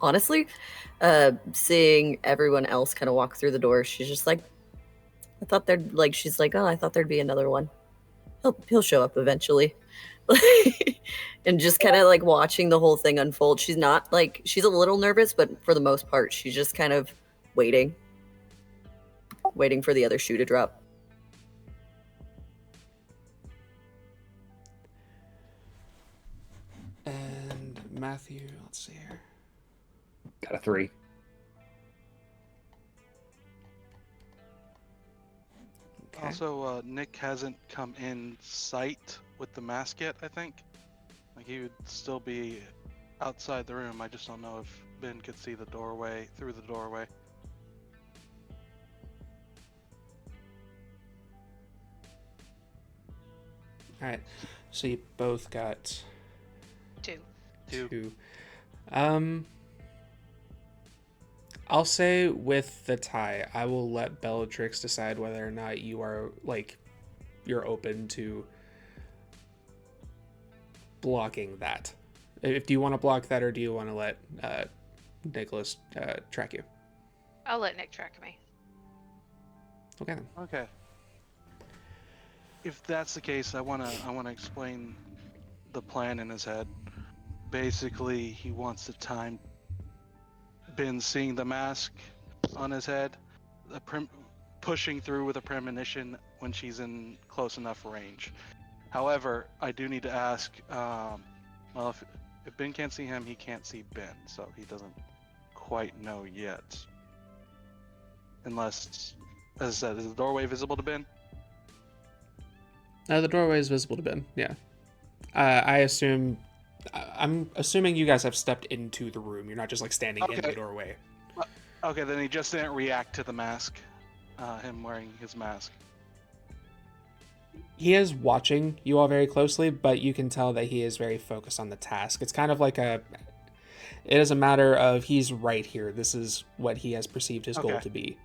Honestly, seeing everyone else kind of walk through the door, she's just like, I thought there'd be another one. He'll show up eventually. And just kind of like watching the whole thing unfold. She's not like, she's a little nervous, but for the most part, she's just kind of waiting for the other shoe to drop. And Matthew, let's see here. Got a 3. Okay. Also, Nick hasn't come in sight with the mask yet, I think. Like, he would still be outside the room. I just don't know if Ben could see the doorway, through the doorway. Alright, so you both got... Two. I'll say with the tie, I will let Bellatrix decide whether or not you are, like, you're open to blocking that. Do you want to block that, or do you want to let Nicholas track you? I'll let Nick track me. Okay then. Okay. If that's the case, I wanna explain the plan in his head. Basically, he wants to time Ben seeing the mask on his head. pushing through with a premonition when she's in close enough range. However, I do need to ask, well, if Ben can't see him, he can't see Ben, so he doesn't quite know yet. Unless, as I said, is the doorway visible to Ben? The doorway is visible to Ben, yeah. I'm assuming you guys have stepped into the room. You're not just like standing in the doorway. Okay, then he just didn't react to the mask, him wearing his mask. He is watching you all very closely, but you can tell that he is very focused on the task. It's kind of like it is a matter of he's right here. This is what he has perceived his goal to be.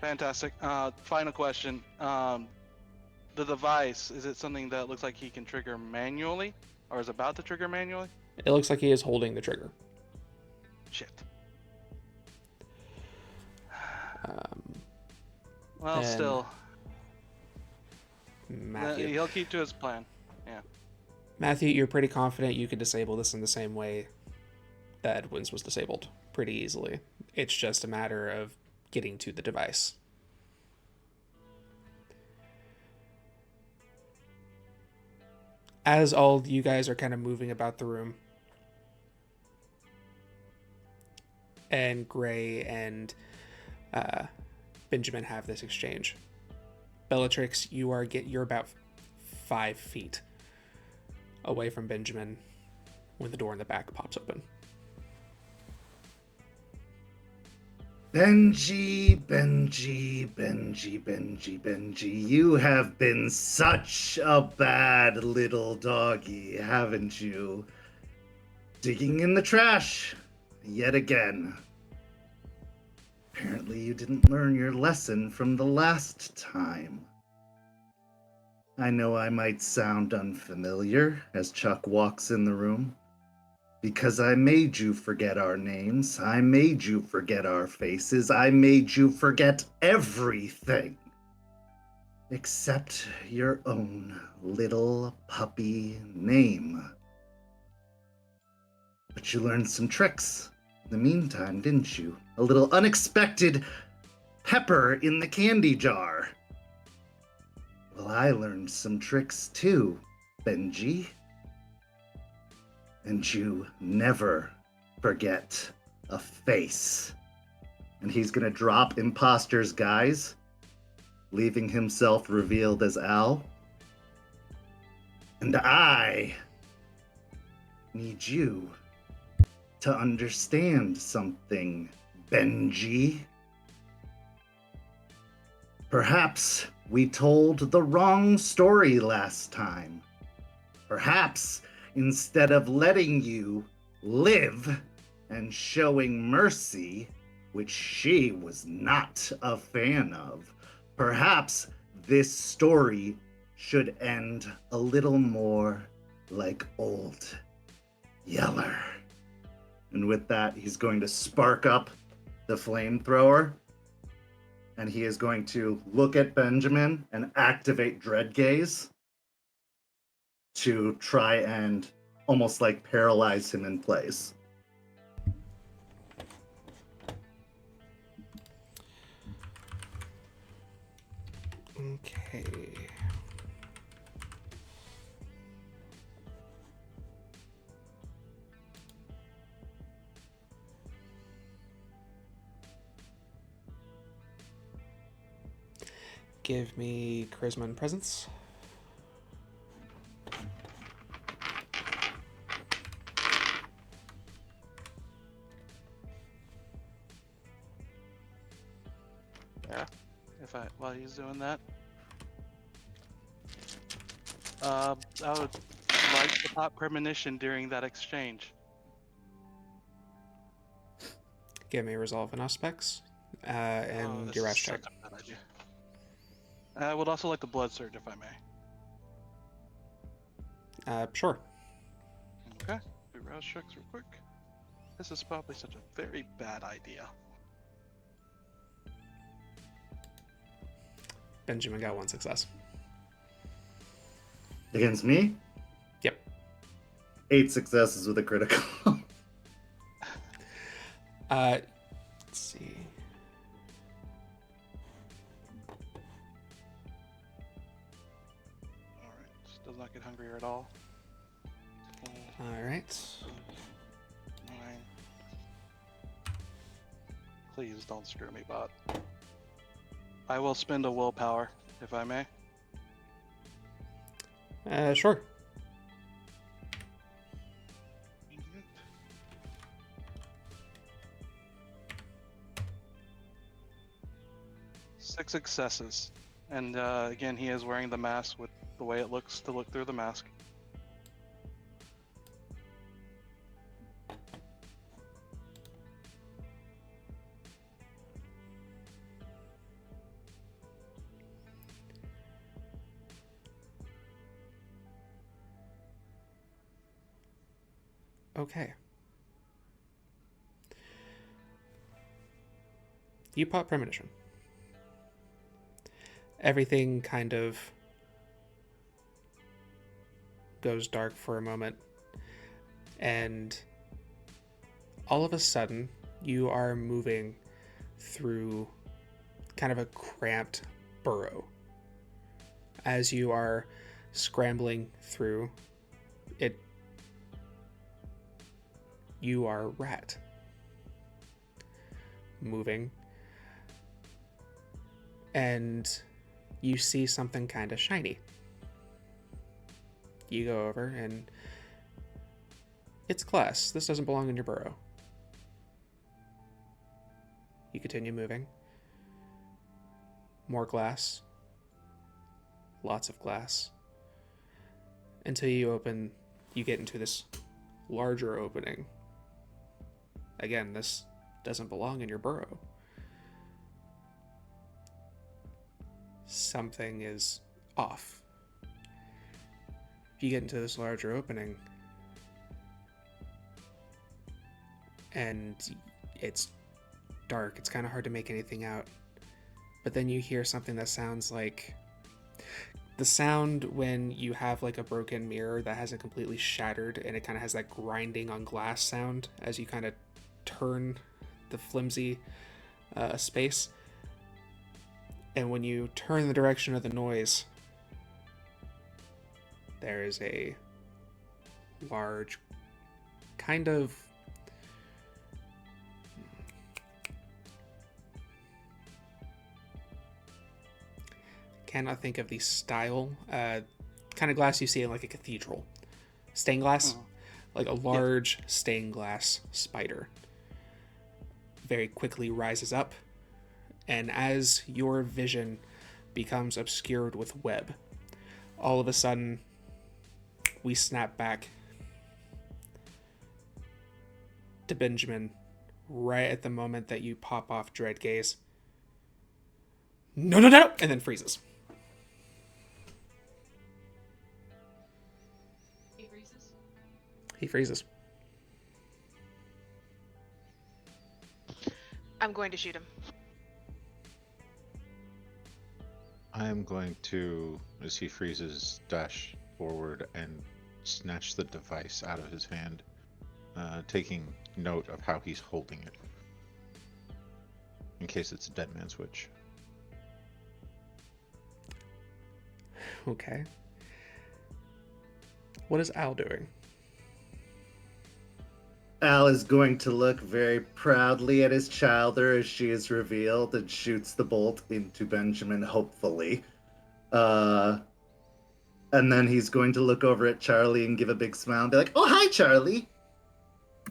Fantastic. Final question. The device, is it something that looks like he can trigger manually, or is about to trigger manually? It looks like he is holding the trigger. Shit. Well, still. Matthew. He'll keep to his plan. Yeah. Matthew, you're pretty confident you could disable this in the same way that Edwin's was disabled pretty easily. It's just a matter of getting to the device. As all you guys are kind of moving about the room, and Gray and Benjamin have this exchange. Bellatrix, you're about 5 feet away from Benjamin when the door in the back pops open. Benji, you have been such a bad little doggy, haven't you? Digging in the trash, yet again. Apparently you didn't learn your lesson from the last time. I know I might sound unfamiliar as Chuck walks in the room, because I made you forget our names, I made you forget our faces, I made you forget everything. Except your own little puppy name. But you learned some tricks in the meantime, didn't you? A little unexpected pepper in the candy jar. Well, I learned some tricks too, Benji. And you never forget a face. And he's gonna drop imposter's guise, leaving himself revealed as Al. And I need you to understand something, Benji. Perhaps we told the wrong story last time. Perhaps instead of letting you live and showing mercy, which she was not a fan of, perhaps this story should end a little more like old Yeller. And with that, he's going to spark up the flamethrower, and he is going to look at Benjamin and activate Dread Gaze to try and almost like paralyze him in place. Okay. Give me charisma and presence. Yeah. While he's doing that, I would like to pop premonition during that exchange. Give me resolve and aspects, and your rash check. Such a bad idea. I would also like the blood surge, if I may. Sure. Okay. Do rouse checks real quick. This is probably such a very bad idea. Benjamin got 1 success. Against me? Yep. 8 successes with a critical. Let's see. not get hungrier at all. All right. 9. Please don't screw me, bot. I will spend a willpower, if I may. Sure. Six successes. And again, he is wearing the mask with the way it looks to look through the mask. Okay. You pop premonition. Everything kind of goes dark for a moment, and all of a sudden you are moving through kind of a cramped burrow. As you are scrambling through it, you are a rat moving, and you see something kind of shiny. You go over, and it's glass. This doesn't belong in your burrow. You continue moving. More glass. Lots of glass. Until you get into this larger opening. Again, this doesn't belong in your burrow. Something is off. You get into this larger opening, and it's dark. It's kind of hard to make anything out. But then you hear something that sounds like the sound when you have like a broken mirror that hasn't completely shattered, and it kind of has that grinding on glass sound as you kind of turn the flimsy space. And when you turn the direction of the noise, there is a large kind of cannot think of the style, kind of glass you see in like a cathedral. Stained glass, like a large stained glass spider very quickly rises up, and as your vision becomes obscured with web, all of a sudden we snap back to Benjamin right at the moment that you pop off Dread Gaze. No, and then freezes. He freezes. I'm going to shoot him. I am going to, as he freezes, dash forward and snatch the device out of his hand, taking note of how he's holding it, in case it's a dead man switch. Okay. What is Al doing? Al is going to look very proudly at his childer as she is revealed and shoots the bolt into Benjamin, hopefully. And then he's going to look over at Charlie and give a big smile and be like, "Oh, hi, Charlie."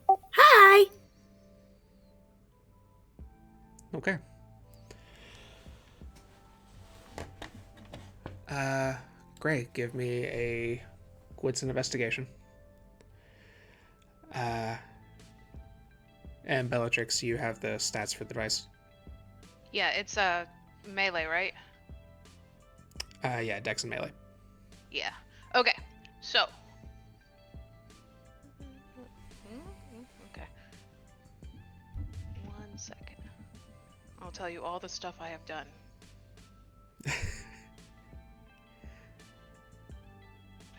Hi! Okay. Great. Give me a wits and investigation. And Bellatrix, you have the stats for the device. Yeah, it's melee, right? Yeah, Dex and melee. Yeah. Okay. So. Okay. 1 second. I'll tell you all the stuff I have done. I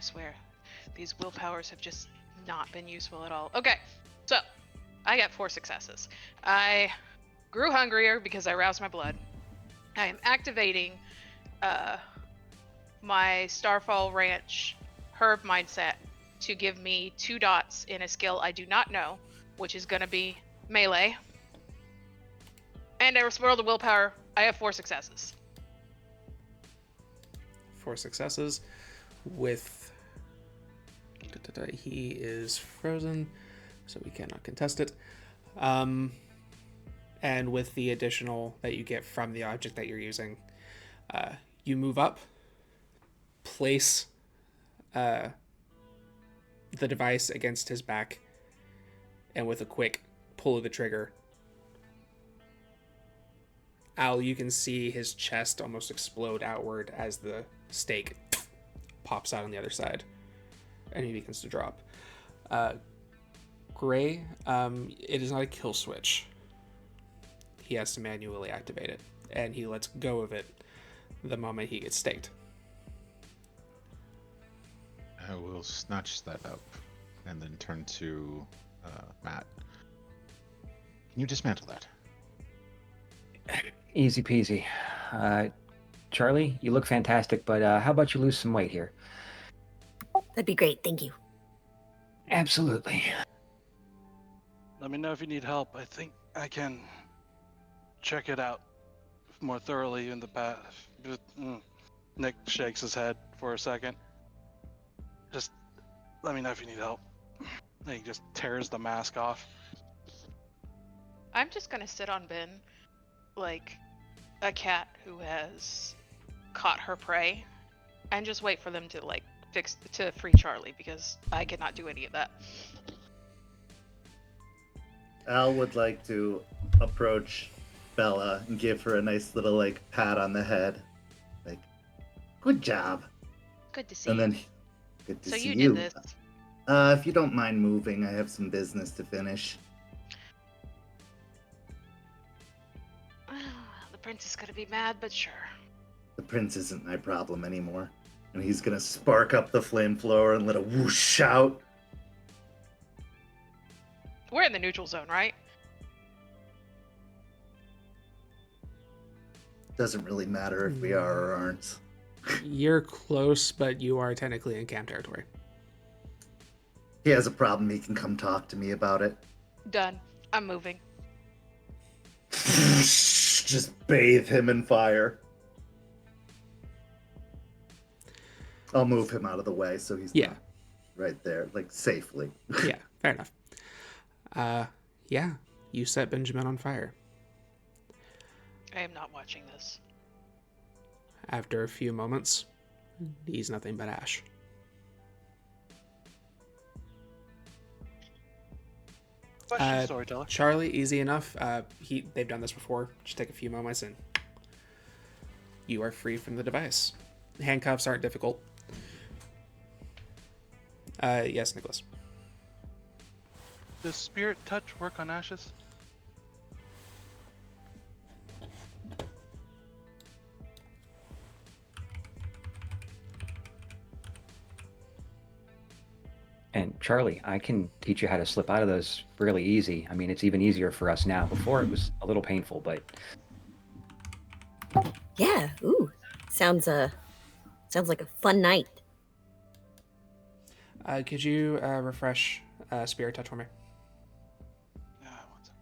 swear, these willpowers have just not been useful at all. Okay, so I got 4 successes. I grew hungrier because I roused my blood. I am activating my Starfall Ranch herb mindset to give me 2 dots in a skill I do not know, which is going to be melee. And I rolled a willpower. I have 4 successes. 4 successes with... He is frozen, so we cannot contest it. And with the additional that you get from the object that you're using, you move up, place the device against his back, and with a quick pull of the trigger, Al, you can see his chest almost explode outward as the stake pops out on the other side, and he begins to drop. Gray, it is not a kill switch. He has to manually activate it, and he lets go of it the moment he gets staked. I will snatch that up and then turn to Matt. Can you dismantle that? Easy peasy. Charlie, you look fantastic, but how about you lose some weight here? That'd be great. Thank you. Absolutely. Let me know if you need help. I think I can check it out more thoroughly in the past. Nick shakes his head for a second. Just let me know if you need help. And he just tears the mask off. I'm just going to sit on Ben like a cat who has caught her prey and just wait for them to free Charlie, because I cannot do any of that. Al would like to approach Bella and give her a nice little pat on the head, like, good job. Good to see And you. then, good to So see you you. did this. If you don't mind moving, I have some business to finish. The prince is gonna be mad, but sure. The prince isn't my problem anymore. And he's gonna spark up the flame thrower and let a whoosh out. We're in the neutral zone, right? Doesn't really matter if we are or aren't. You're close, but you are technically in camp territory. He has a problem, he can come talk to me about it. Done. I'm moving. Just bathe him in fire. I'll move him out of the way so he's not right there, safely. Yeah, fair enough. Yeah, you set Benjamin on fire. I am not watching this. After a few moments, he's nothing but ash. Question, storyteller. Charlie, easy enough. They've done this before. Just take a few moments and you are free from the device. Handcuffs aren't difficult. Yes, Nicholas. Does spirit touch work on ashes? And Charlie, I can teach you how to slip out of those really easy. I mean, it's even easier for us now. Before it was a little painful, but Yeah. Ooh. Sounds like a fun night. Could you refresh Spirit Touch for me? Yeah, one second.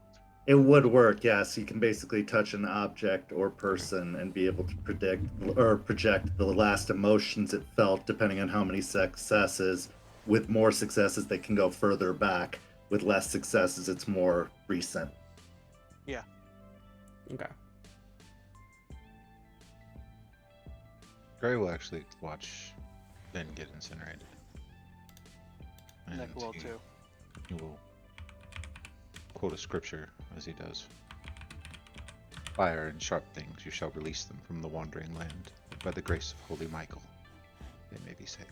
It would work, yes. You can basically touch an object or person and be able to predict or project the last emotions it felt, depending on how many successes. With more successes, they can go further back. With less successes, it's more recent. Yeah. Okay. Gray will actually watch Ben get incinerated. And Nick will too. He will quote a scripture as he does. Fire and sharp things, you shall release them from the wandering land. By the grace of Holy Michael, they may be saved.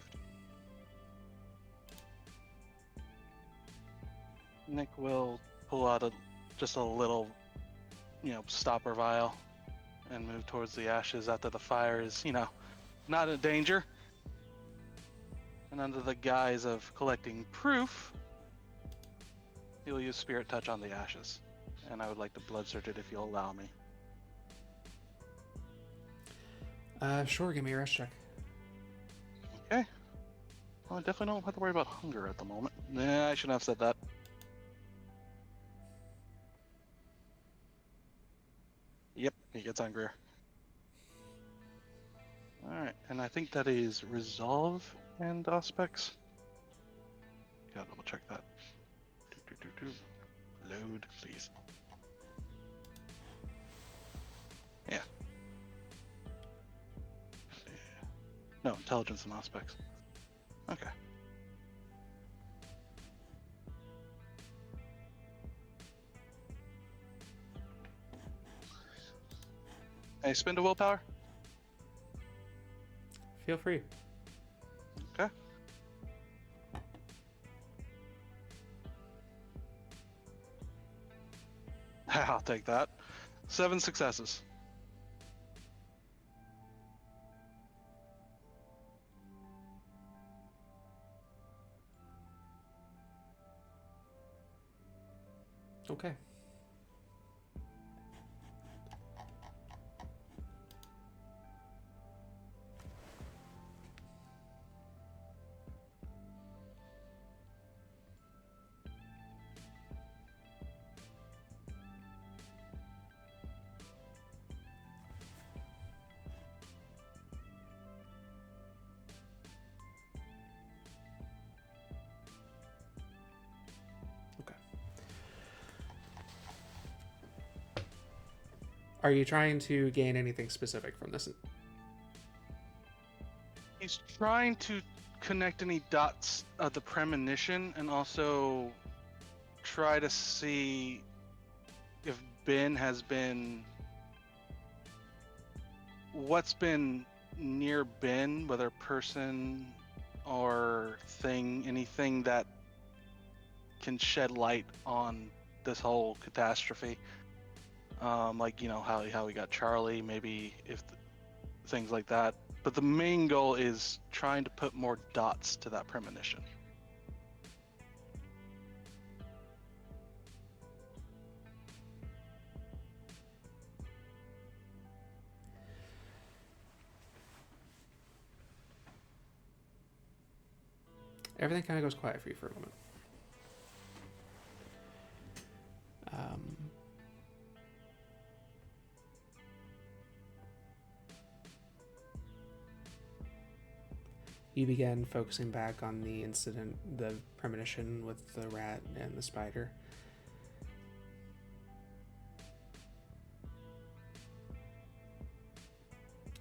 Nick will pull out just a little, stopper vial and move towards the ashes after the fire is, not in danger. And under the guise of collecting proof, he'll use Spirit Touch on the ashes. And I would like to blood search it if you'll allow me. Sure, give me a rest check. Okay. Well, I definitely don't have to worry about hunger at the moment. Nah, I shouldn't have said that. Yep, he gets hungrier. Alright, and I think that is resolve and aspects. Gotta double check that. Load, please. Yeah. No, intelligence and aspects. Okay. Hey, spend a willpower? Feel free. Okay. I'll take that. 7 successes. Okay. Okay. Are you trying to gain anything specific from this? He's trying to connect any dots of the premonition and also try to see if Ben has been. What's been near Ben, whether person or thing, anything that can shed light on this whole catastrophe. Like, you know, how we got Charlie, maybe if things like that. But the main goal is trying to put more dots to that premonition. Everything kind of goes quiet for you for a moment. You begin focusing back on the incident, the premonition with the rat and the spider.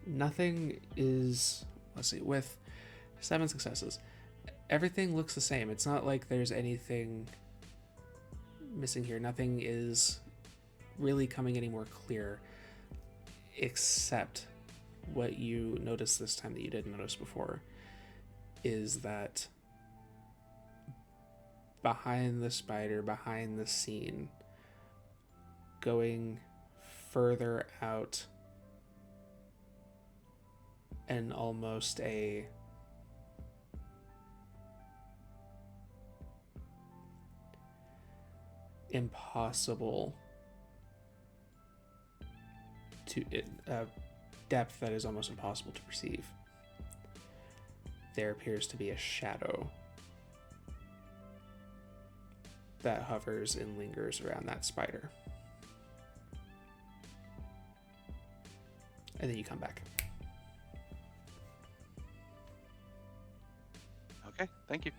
Nothing is, let's see, with 7 successes, everything looks the same. It's not like there's anything missing here. Nothing is really coming any more clear, except what you noticed this time that you didn't notice before, is that behind the spider, behind the scene, going further out and almost a impossible to depth that is almost impossible to perceive. There appears to be a shadow that hovers and lingers around that spider. And then you come back. Okay, thank you.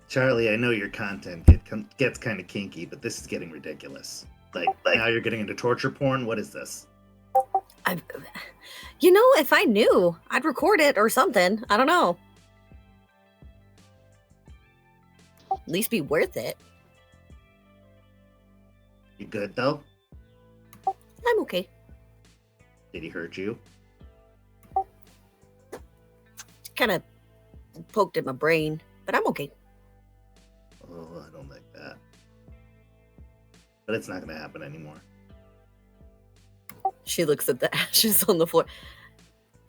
Charlie, I know your content gets kind of kinky, but this is getting ridiculous. Like now you're getting into torture porn? What is this? You know, if I knew, I'd record it or something. I don't know. At least be worth it. You good, though? I'm okay. Did he hurt you? Kind of poked at my brain, but I'm okay. Oh, I don't like that. But it's not going to happen anymore. She looks at the ashes on the floor.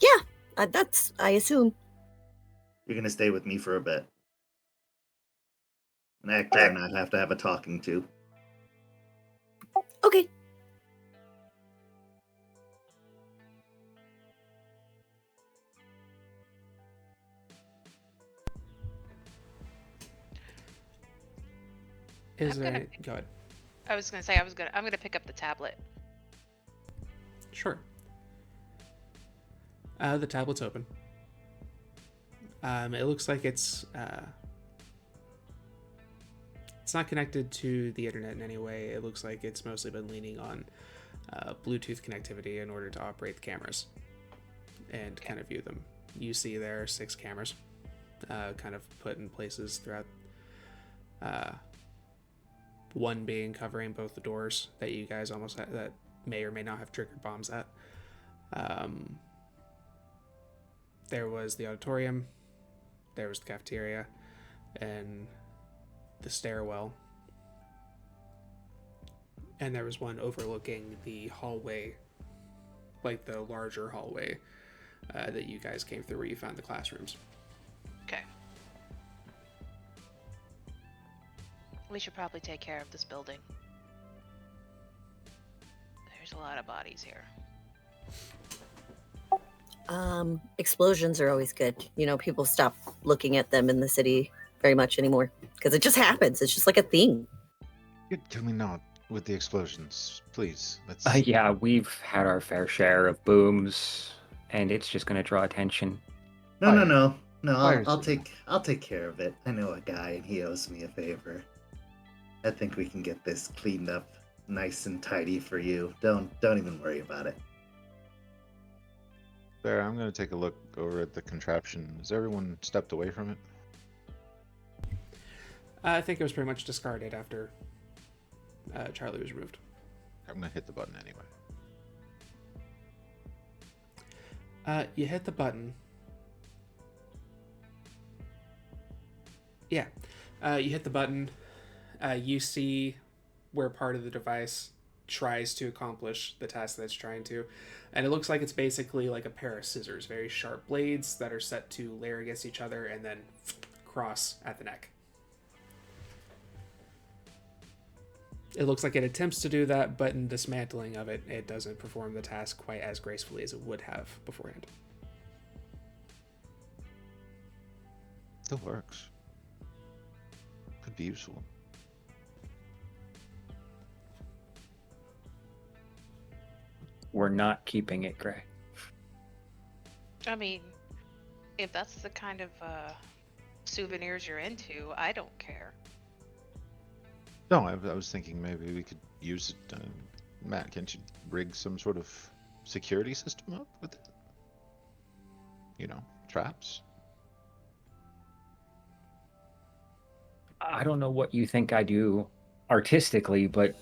Yeah, that's, I assume. You're going to stay with me for a bit. An actor and I have to have a talking to. Okay. Is I'm there? gonna Go ahead. I was gonna say I'm gonna pick up the tablet. Sure. The tablet's open. It looks like it's not connected to the internet in any way. It looks like it's mostly been leaning on Bluetooth connectivity in order to operate the cameras and kind of view them. You see there are 6 cameras kind of put in places throughout, one being covering both the doors that you guys almost that may or may not have triggered bombs at. There was the auditorium, there was the cafeteria, and the stairwell, and there was one overlooking the hallway, like the larger hallway that you guys came through where you found the classrooms. Okay. We should probably take care of this building. There's a lot of bodies here. Explosions are always good. You know, people stop looking at them in the city very much anymore because it just happens. It's just like a thing. Can we not with the explosions, please? Let's. Yeah, we've had our fair share of booms, and it's just going to draw attention. No. Fire I'll signal. take care of it. I know a guy, and he owes me a favor. I think we can get this cleaned up, nice and tidy for you. Don't even worry about it. There, I'm going to take a look over at the contraption. Has everyone stepped away from it? I think it was pretty much discarded after Charlie was removed. I'm going to hit the button anyway. You hit the button. Yeah. You hit the button. You see where part of the device tries to accomplish the task that it's trying to. And it looks like it's basically like a pair of scissors, very sharp blades that are set to layer against each other and then cross at the neck. It looks like it attempts to do that, but in dismantling of it, it doesn't perform the task quite as gracefully as it would have beforehand. Still works. Could be useful. We're not keeping it, Gray. I mean, if that's the kind of souvenirs you're into, I don't care. No, I was thinking maybe we could use it. Matt, can't you rig some sort of security system up with it? You know, traps? I don't know what you think I do artistically, but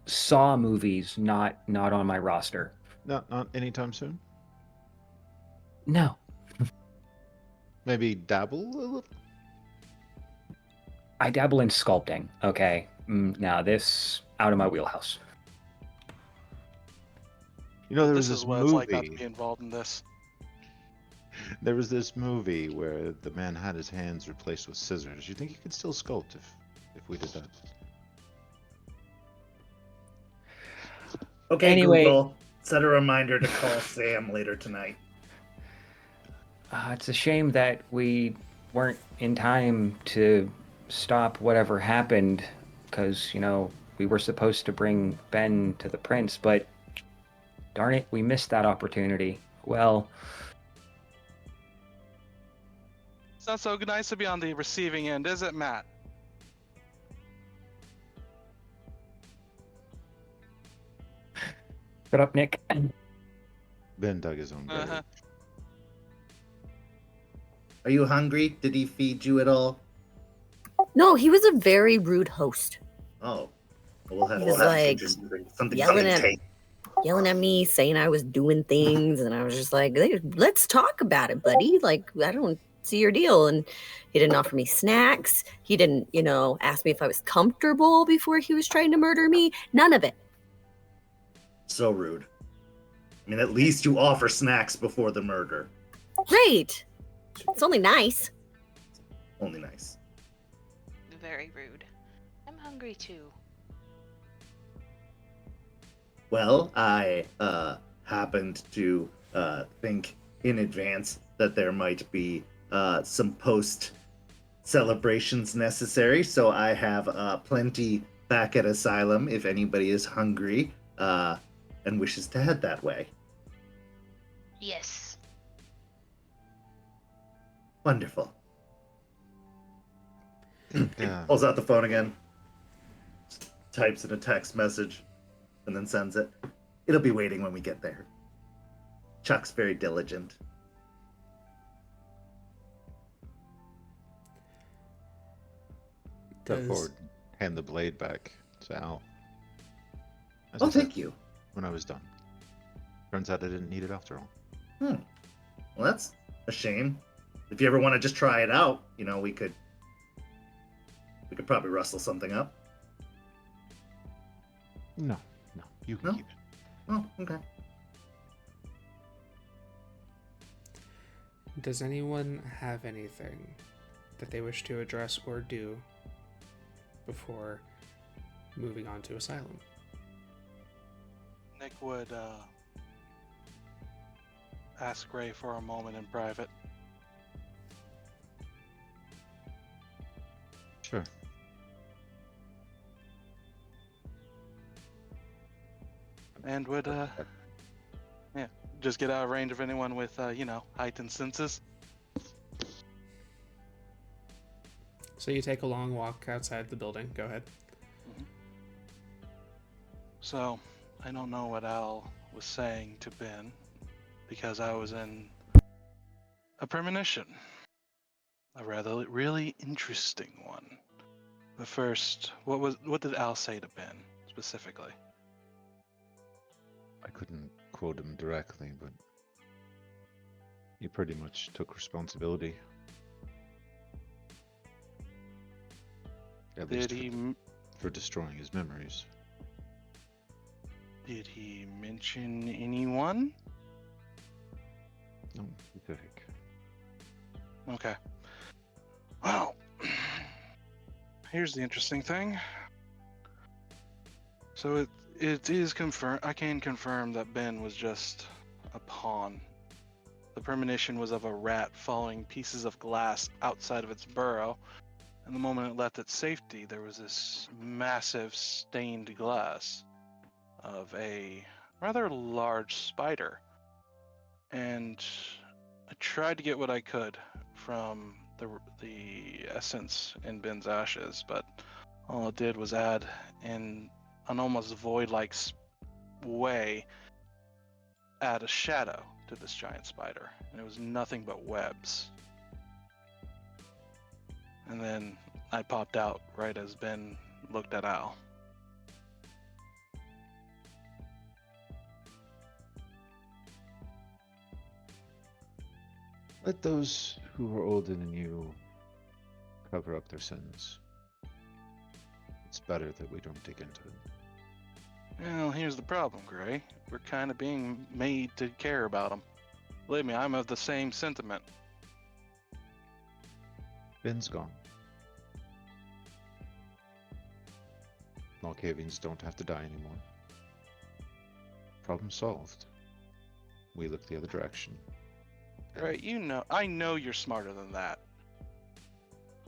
Saw movies not on my roster. Not anytime soon? No. Maybe dabble a little? I dabble in sculpting. Okay. Now this out of my wheelhouse. You know, there was This this is what it's like not to movie. be involved in this. There was this movie where the man had his hands replaced with scissors. You think you could still sculpt if we did that? Okay, Anyway. Google, set a reminder to call Sam later tonight. It's a shame that we weren't in time to stop whatever happened, because, you know, we were supposed to bring Ben to the prince, but darn it, we missed that opportunity. Well, It's not so nice to be on the receiving end, is it, Matt? shut up, Nick. Ben dug his own grave. Uh-huh. Are you hungry? Did he feed you at all? No, he was a very rude host. Oh, we'll have He was to like something yelling to at- take. Yelling at me, saying I was doing things, and I was just like, "Hey, let's talk about it, buddy. Like, I don't see your deal." And he didn't offer me snacks. He didn't, ask me if I was comfortable before he was trying to murder me. None of it. So rude. I mean, at least you offer snacks before the murder. Great. It's only nice. Only nice. Very rude. I'm hungry too. Well, I happened to think in advance that there might be some post celebrations necessary, so I have plenty back at Asylum if anybody is hungry and wishes to head that way. Yes. Wonderful. Yeah. Pulls out the phone again, types in a text message, and then sends it. It'll be waiting when we get there. Chuck's very diligent. Step forward, hand the blade back to Al. As Oh, I said, thank you. when I was done. Turns out I didn't need it after all. Well, that's a shame. If you ever want to just try it out, we could probably rustle something up. No, you can No? keep it. Oh, okay. Does anyone have anything that they wish to address or do before moving on to Asylum? Nick would ask Ray for a moment in private. Sure. And would just get out of range of anyone with heightened senses. So you take a long walk outside the building. Go ahead. So I don't know what Al was saying to Ben because I was in a premonition, a rather really interesting one. But first, what did Al say to Ben specifically? I couldn't quote him directly, but he pretty much took responsibility. At least for destroying his memories. Did he mention anyone? No specific. Okay. Well, here's the interesting thing. So it is confirmed. I can confirm that Ben was just a pawn. The premonition was of a rat following pieces of glass outside of its burrow, and the moment it left its safety, there was this massive stained glass of a rather large spider. And I tried to get what I could from the essence in Ben's ashes, but all it did was add in an almost void-like way, add a shadow to this giant spider, and it was nothing but webs. And then I popped out right as Ben looked at Al. Let those who are older than you cover up their sins. It's better that we don't dig into it. Well, here's the problem, Gray. We're kind of being made to care about them. Believe me, I'm of the same sentiment. Ben's gone. Malkavians don't have to die anymore. Problem solved. We look the other direction. Right, I know you're smarter than that.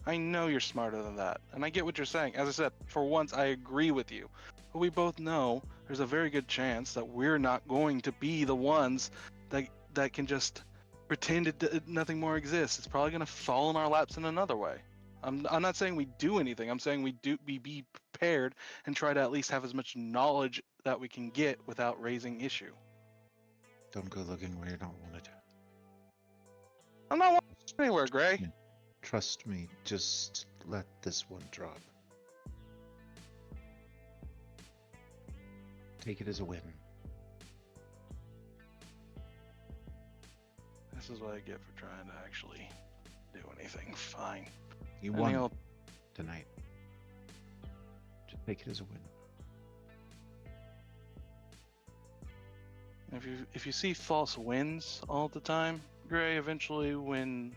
I know you're smarter than that. And I get what you're saying. As I said, for once, I agree with you. But we both know there's a very good chance that we're not going to be the ones that can just pretend nothing more exists. It's probably going to fall in our laps in another way. I'm not saying we do anything. I'm saying we be prepared and try to at least have as much knowledge that we can get without raising issue. Don't go looking where you don't want it. I'm not walking anywhere, Gray. Trust me, just let this one drop. Take it as a win. This is what I get for trying to actually do anything. Fine. You won tonight. Just take it as a win. If you see false wins all the time, Gray, eventually when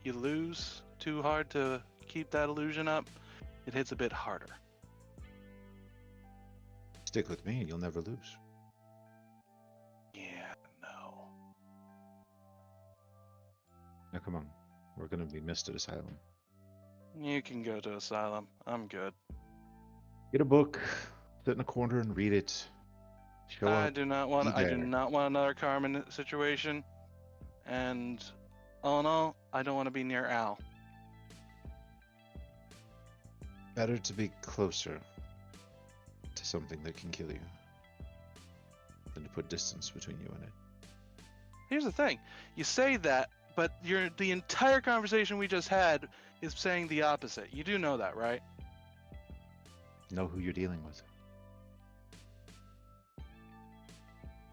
you lose too hard to keep that illusion up, it hits a bit harder. Stick with me and you'll never lose. Yeah, no. Now come on. We're gonna be missed at Asylum. You can go to asylum. I'm good. Get a book, sit in a corner and read it. Show I up. do not want. Be I do there. not want another Carmen situation. And all in all, I don't want to be near Al. Better to be closer to something that can kill you than to put distance between you and it. Here's the thing: you say that, but the entire conversation we just had is saying the opposite. You do know that, right? Know who you're dealing with.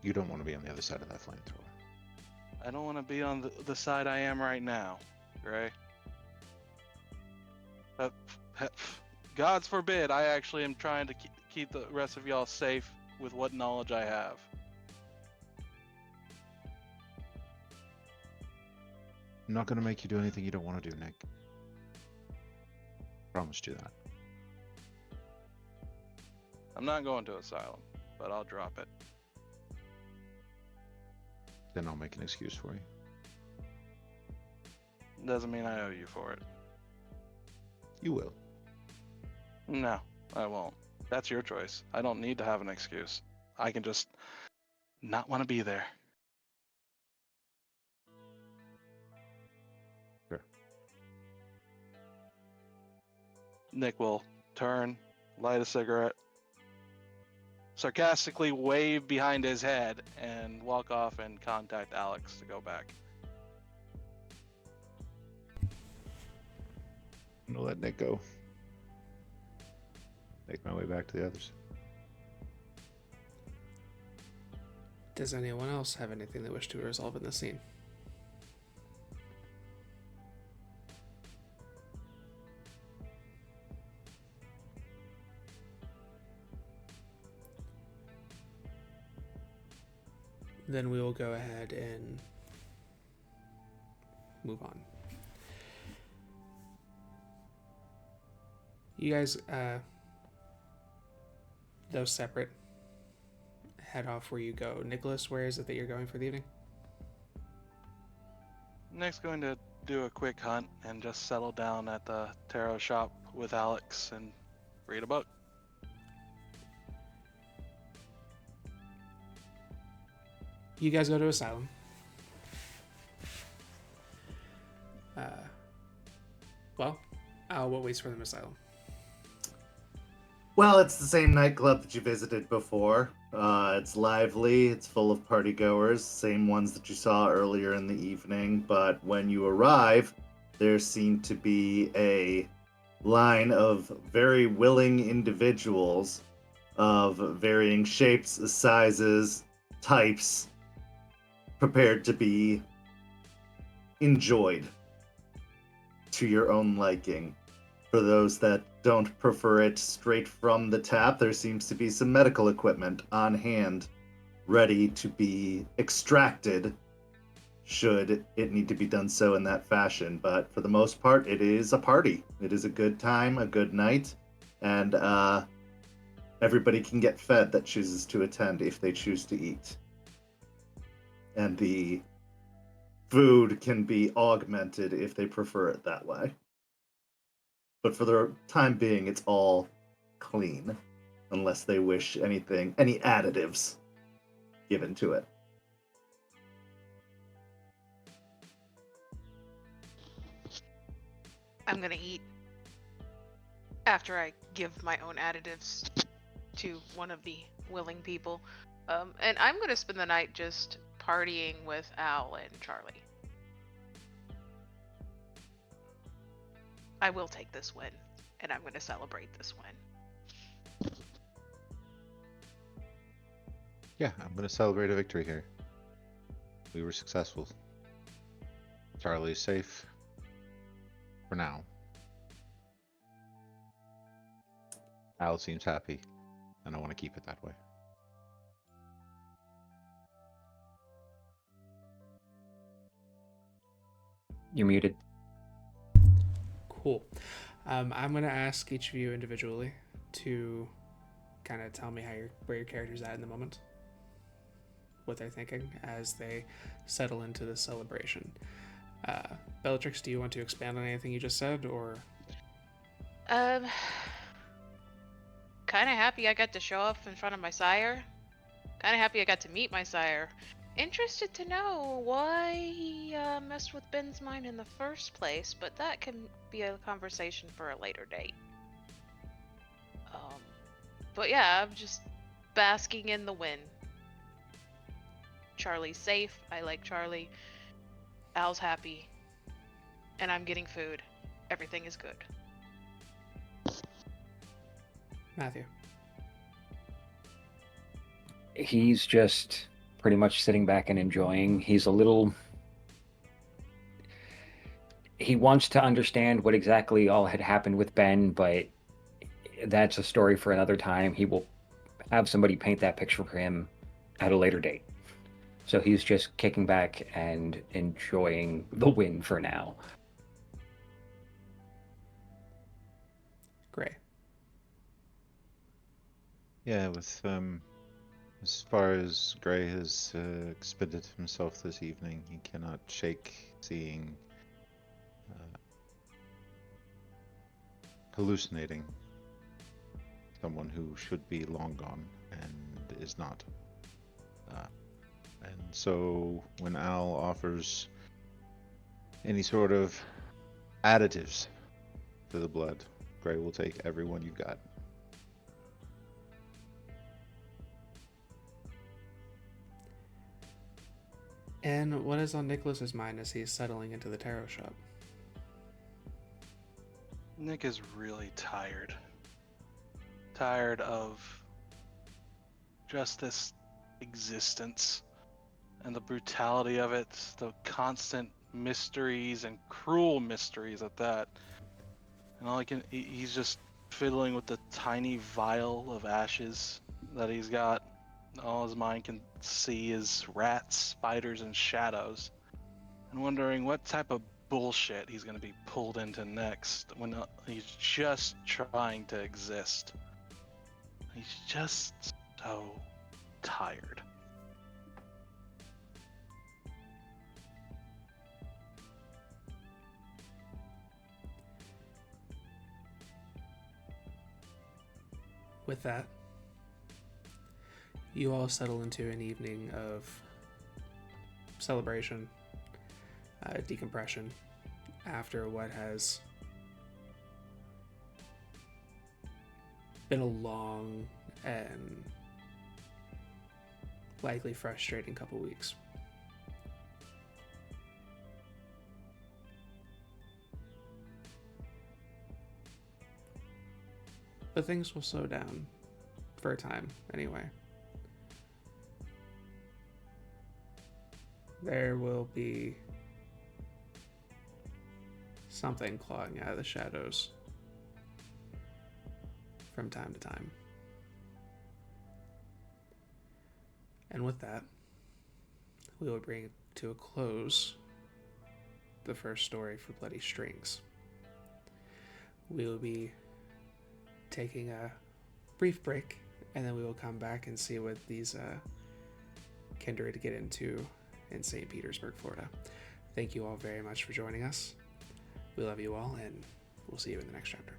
You don't want to be on the other side of that flamethrower. I don't want to be on the side I am right now, right? God's forbid, I actually am trying to keep the rest of y'all safe with what knowledge I have. I'm not going to make you do anything you don't want to do, Nick. Promised you that. I'm not going to asylum, but I'll drop it. Then I'll make an excuse for you. Doesn't mean I owe you for it. You will. No, I won't. That's your choice. I don't need to have an excuse. I can just not want to be there. Sure. Nick will turn, light a cigarette, sarcastically wave behind his head, and walk off and contact Alex to go back. I'm going to let Nick go. Make my way back to the others. Does anyone else have anything they wish to resolve in this scene? Then we will go ahead and move on. You guys, those separate, head off where you go. Nicholas, where is it that you're going for the evening? Nick's going to do a quick hunt and just settle down at the tarot shop with Alex and read a book. You guys go to Asylum. What waits for them Asylum? Well, it's the same nightclub that you visited before. It's lively, it's full of partygoers, same ones that you saw earlier in the evening, but when you arrive, there seemed to be a line of very willing individuals of varying shapes, sizes, types, prepared to be enjoyed to your own liking. For those that don't prefer it straight from the tap, there seems to be some medical equipment on hand, ready to be extracted should it need to be done so in that fashion. But for the most part, it is a party. It is a good time, a good night, and everybody can get fed that chooses to attend if they choose to eat. And the food can be augmented if they prefer it that way. But for the time being, it's all clean, unless they wish any additives given to it. I'm gonna eat after I give my own additives to one of the willing people. And I'm gonna spend the night just partying with Al and Charlie. I will take this win, and I'm gonna celebrate this win. Yeah, I'm going to celebrate a victory here. We were successful. Charlie's safe. For now. Al seems happy, and I want to keep it that way. You're muted. Cool. I'm going to ask each of you individually to kind of tell me where your character's at in the moment, what they're thinking as they settle into the celebration. Bellatrix, do you want to expand on anything you just said, or Um, kind of happy I got to show off in front of my sire. Kind of happy I got to meet my sire. Interested to know why he messed with Ben's mind in the first place, but that can be a conversation for a later date. But yeah, I'm just basking in the win. Charlie's safe. I like Charlie. Al's happy. And I'm getting food. Everything is good. Matthew. He's just pretty much sitting back and enjoying. He's a little... He wants to understand what exactly all had happened with Ben, but that's a story for another time. He will have somebody paint that picture for him at a later date. So he's just kicking back and enjoying the win for now. Gray. Yeah, with as far as Gray has expended himself this evening, he cannot shake seeing hallucinating someone who should be long gone and is not. And so when Al offers any sort of additives to the blood, Gray will take every one you've got. And what is on Nicholas's mind as he's settling into the tarot shop? Nick is really tired. Tired of just this existence and the brutality of it, the constant mysteries and cruel mysteries at that. And all he's just fiddling with the tiny vial of ashes that he's got. All his mind can see is rats, spiders, and shadows. And wondering what type of bullshit he's going to be pulled into next when he's just trying to exist. He's just so tired. With that, you all settle into an evening of celebration, decompression, after what has been a long and likely frustrating couple weeks. But things will slow down for a time anyway. There will be something clawing out of the shadows from time to time. And with that, we will bring to a close the first story for Bloody Strings. We will be taking a brief break, and then we will come back and see what these kindred get into in St. Petersburg, Florida. Thank you all very much for joining us. We love you all, and we'll see you in the next chapter.